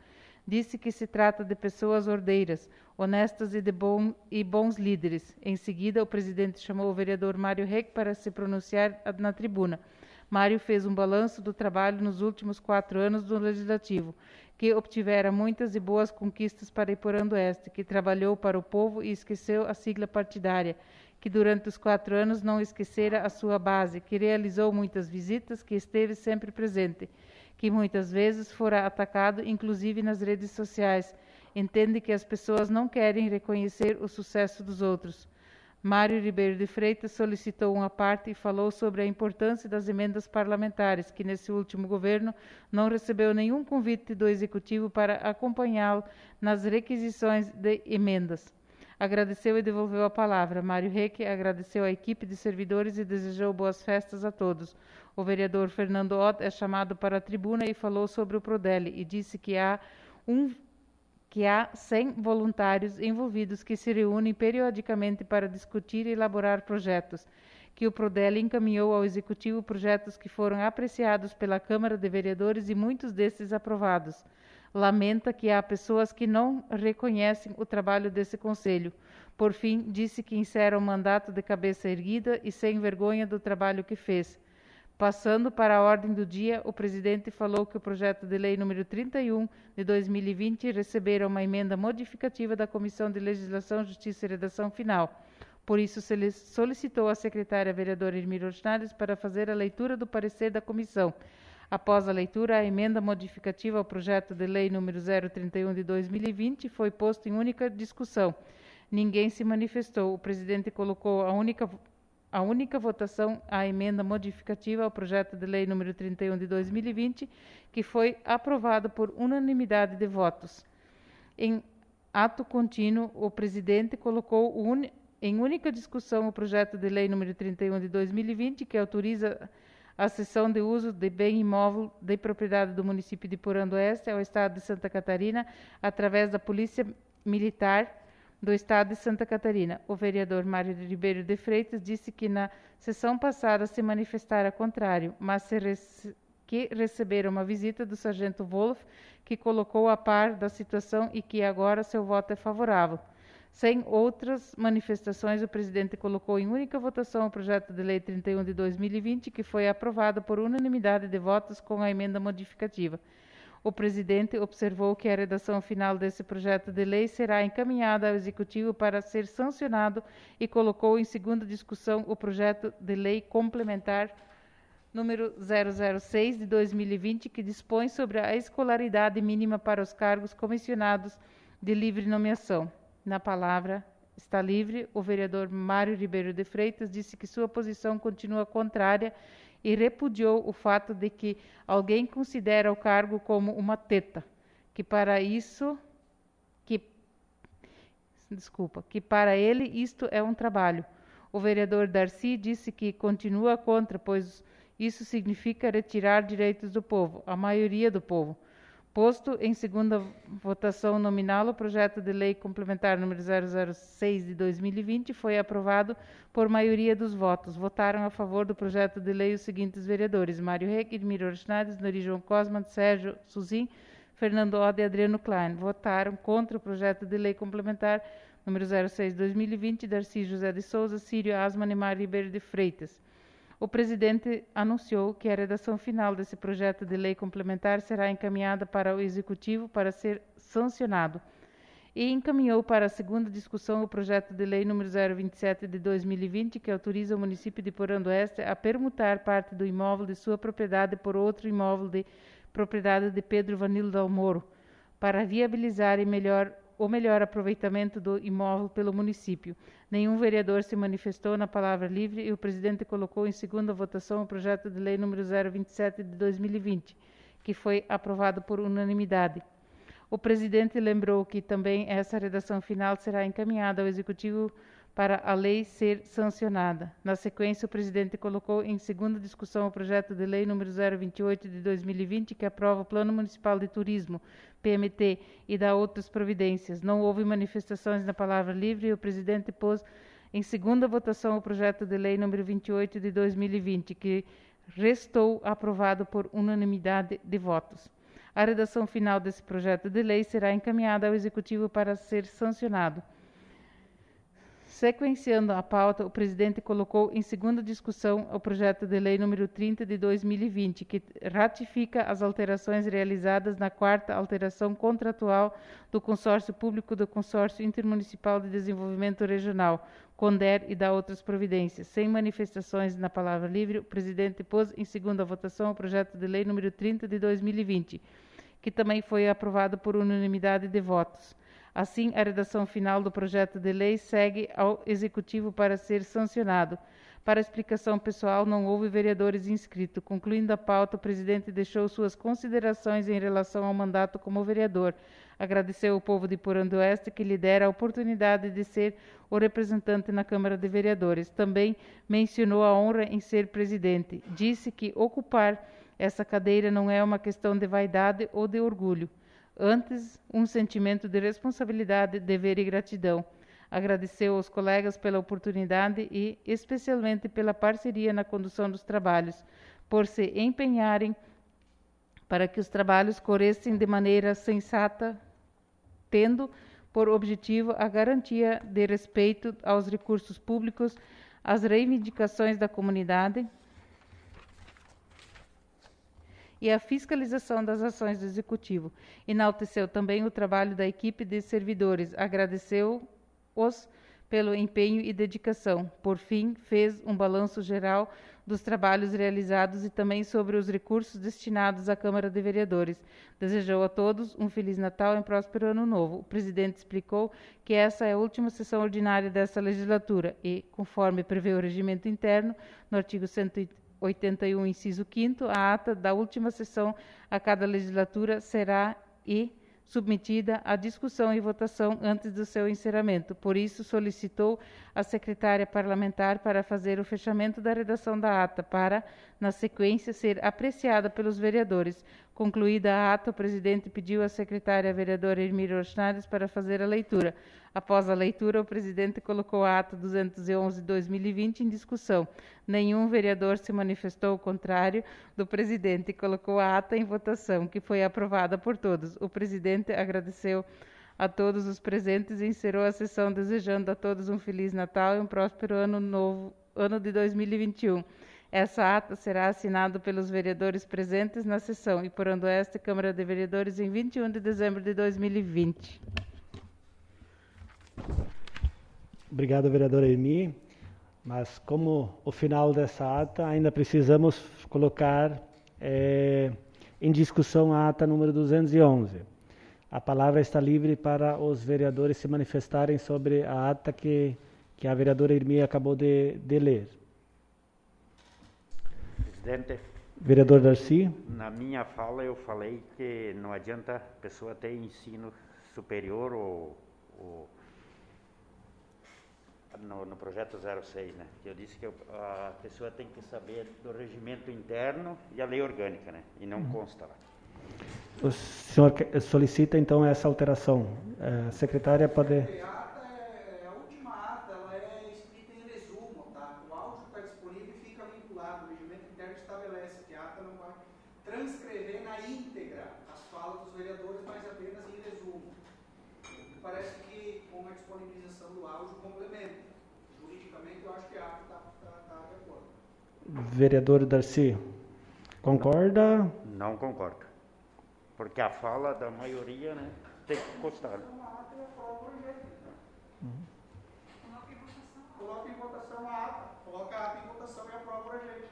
Disse que se trata de pessoas ordeiras, honestas e bons líderes. Em seguida, o presidente chamou o vereador Mário Reck para se pronunciar na tribuna. Mário fez um balanço do trabalho nos últimos 4 anos do Legislativo, que obtivera muitas e boas conquistas para Iporã do Oeste, que trabalhou para o povo e esqueceu a sigla partidária, que durante os 4 anos não esquecera a sua base, que realizou muitas visitas, que esteve sempre presente, que muitas vezes fora atacado, inclusive nas redes sociais. Entende que as pessoas não querem reconhecer o sucesso dos outros. Mário Ribeiro de Freitas solicitou uma parte e falou sobre a importância das emendas parlamentares, que nesse último governo não recebeu nenhum convite do Executivo para acompanhá-lo nas requisições de emendas. Agradeceu e devolveu a palavra. Mário Reque agradeceu à equipe de servidores e desejou boas festas a todos. O vereador Fernando Ott é chamado para a tribuna e falou sobre o Prodeli e disse que há 100 voluntários envolvidos que se reúnem periodicamente para discutir e elaborar projetos, que o Prodeli encaminhou ao Executivo projetos que foram apreciados pela Câmara de Vereadores e muitos desses aprovados. Lamenta que há pessoas que não reconhecem o trabalho desse Conselho. Por fim, disse que encerra o mandato de cabeça erguida e sem vergonha do trabalho que fez. Passando para a ordem do dia, o presidente falou que o projeto de lei número 31 de 2020 recebera uma emenda modificativa da Comissão de Legislação, Justiça e Redação Final. Por isso, solicitou à secretária vereadora Irmir Orchnades para fazer a leitura do parecer da comissão. Após a leitura, a emenda modificativa ao projeto de lei número 031 de 2020 foi posta em única discussão. Ninguém se manifestou. O presidente colocou a única votação à emenda modificativa ao projeto de lei número 31 de 2020, que foi aprovado por unanimidade de votos. Em ato contínuo, o presidente colocou em única discussão o projeto de lei número 31 de 2020, que autoriza a cessão de uso de bem imóvel de propriedade do município de Porã do Oeste ao Estado de Santa Catarina, através da Polícia Militar do Estado de Santa Catarina. O vereador Mário Ribeiro de Freitas disse que na sessão passada se manifestara contrário, mas que receberam uma visita do sargento Wolff, que colocou a par da situação e que agora seu voto é favorável. Sem outras manifestações, o presidente colocou em única votação o projeto de lei 31 de 2020, que foi aprovado por unanimidade de votos com a emenda modificativa. O presidente observou que a redação final desse projeto de lei será encaminhada ao Executivo para ser sancionado e colocou em segunda discussão o projeto de lei complementar número 006 de 2020, que dispõe sobre a escolaridade mínima para os cargos comissionados de livre nomeação. Na palavra está livre, o vereador Mário Ribeiro de Freitas disse que sua posição continua contrária e repudiou o fato de que alguém considera o cargo como uma teta, que para ele isto é um trabalho. O vereador Darcy disse que continua contra, pois isso significa retirar direitos do povo, a maioria do povo. Posto em segunda votação nominal, o projeto de lei complementar número 006 de 2020 foi aprovado por maioria dos votos. Votaram a favor do projeto de lei os seguintes vereadores: Mário Reque, Irmir Orchnades, Nori João Cosman, Sérgio Suzin, Fernando Ode e Adriano Klein. Votaram contra o projeto de lei complementar número 06 de 2020, Darcy José de Souza, Círio Asman e Mário Ribeiro de Freitas. O presidente anunciou que a redação final desse projeto de lei complementar será encaminhada para o Executivo para ser sancionado e encaminhou para a segunda discussão o projeto de lei número 027 de 2020, que autoriza o município de Porã do Oeste a permutar parte do imóvel de sua propriedade por outro imóvel de propriedade de Pedro Vanildo Dalmoro, para viabilizar o melhor aproveitamento do imóvel pelo município. Nenhum vereador se manifestou na palavra livre e o presidente colocou em segunda votação o projeto de lei número 027 de 2020, que foi aprovado por unanimidade. O presidente lembrou que também essa redação final será encaminhada ao Executivo para a lei ser sancionada. Na sequência, o presidente colocou em segunda discussão o projeto de lei número 028 de 2020, que aprova o Plano Municipal de Turismo, PMT, e dá outras providências. Não houve manifestações na palavra livre e o presidente pôs em segunda votação o projeto de lei número 28 de 2020, que restou aprovado por unanimidade de votos. A redação final desse projeto de lei será encaminhada ao Executivo para ser sancionado. Sequenciando a pauta, o presidente colocou em segunda discussão o projeto de lei número 30 de 2020, que ratifica as alterações realizadas na 4ª alteração contratual do Consórcio Público do Consórcio Intermunicipal de Desenvolvimento Regional, CONDER, e dá outras providências. Sem manifestações na palavra livre, o presidente pôs em segunda votação o projeto de lei número 30 de 2020, que também foi aprovado por unanimidade de votos. Assim, a redação final do projeto de lei segue ao Executivo para ser sancionado. Para explicação pessoal, não houve vereadores inscritos. Concluindo a pauta, o presidente deixou suas considerações em relação ao mandato como vereador. Agradeceu ao povo de Porã do Oeste que lhe dera a oportunidade de ser o representante na Câmara de Vereadores. Também mencionou a honra em ser presidente. Disse que ocupar essa cadeira não é uma questão de vaidade ou de orgulho. Antes, um sentimento de responsabilidade, dever e gratidão. Agradeceu aos colegas pela oportunidade e, especialmente, pela parceria na condução dos trabalhos, por se empenharem para que os trabalhos corressem de maneira sensata, tendo por objetivo a garantia de respeito aos recursos públicos, às reivindicações da comunidade e a fiscalização das ações do Executivo. Enalteceu também o trabalho da equipe de servidores, agradeceu-os pelo empenho e dedicação. Por fim, fez um balanço geral dos trabalhos realizados e também sobre os recursos destinados à Câmara de Vereadores. Desejou a todos um Feliz Natal e um próspero Ano Novo. O presidente explicou que essa é a última sessão ordinária dessa legislatura e, conforme prevê o regimento interno, no artigo 181, inciso 5º, a ata da última sessão a cada legislatura será submetida à discussão e votação antes do seu encerramento. Por isso, solicitou a secretária parlamentar para fazer o fechamento da redação da ata, para, na sequência, ser apreciada pelos vereadores. Concluída a ata, o presidente pediu à secretária vereadora Irmira Orchnades para fazer a leitura. Após a leitura, o presidente colocou a ata 211/2020 em discussão. Nenhum vereador se manifestou ao contrário do presidente e colocou a ata em votação, que foi aprovada por todos. O presidente agradeceu a todos os presentes e encerrou a sessão desejando a todos um Feliz Natal e um próspero ano novo, ano de 2021. Essa ata será assinada pelos vereadores presentes na sessão e Porã do Oeste, Câmara de Vereadores, em 21 de dezembro de 2020.
Obrigado, vereadora Emi. Mas como o final dessa ata, ainda precisamos colocar em discussão a ata número 211. A palavra está livre para os vereadores se manifestarem sobre a ata que a vereadora Irmi acabou de ler.
Presidente,
Vereador Darcy.
na minha fala eu falei que não adianta a pessoa ter ensino superior ou no projeto 06, né? Eu disse que a pessoa tem que saber do regimento interno e a lei orgânica, né? E não consta lá.
O senhor solicita então essa alteração. A secretária pode...
A ata é a última ata, ela é escrita em resumo, tá? O áudio está disponível e fica vinculado. O regimento interno estabelece que a ata não vai transcrever na íntegra as falas dos vereadores, mas apenas em resumo. Parece que com a disponibilização do áudio complementa. Juridicamente eu acho que a ata está de acordo.
Vereador Darcy, concorda?
Não concordo. Porque a fala da maioria, né, tem que constar.
Coloca em votação a ata. Coloca a ata em votação e aprova o rejeito.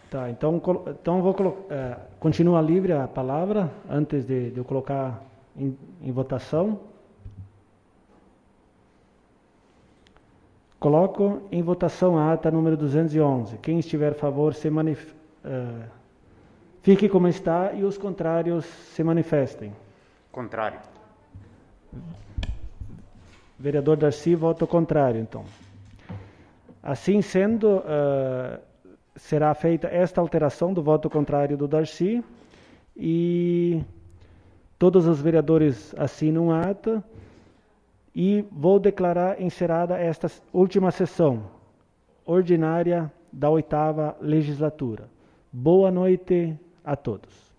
Tá, então vou colocar... continua livre a palavra antes de eu colocar em votação. Coloco em votação a ata número 211. Quem estiver a favor, fique como está e os contrários se manifestem.
Contrário.
Vereador Darcy, voto contrário, então. Assim sendo, será feita esta alteração do voto contrário do Darcy e todos os vereadores assinam a ata e vou declarar encerrada esta última sessão ordinária da 8ª legislatura. Boa noite a todos.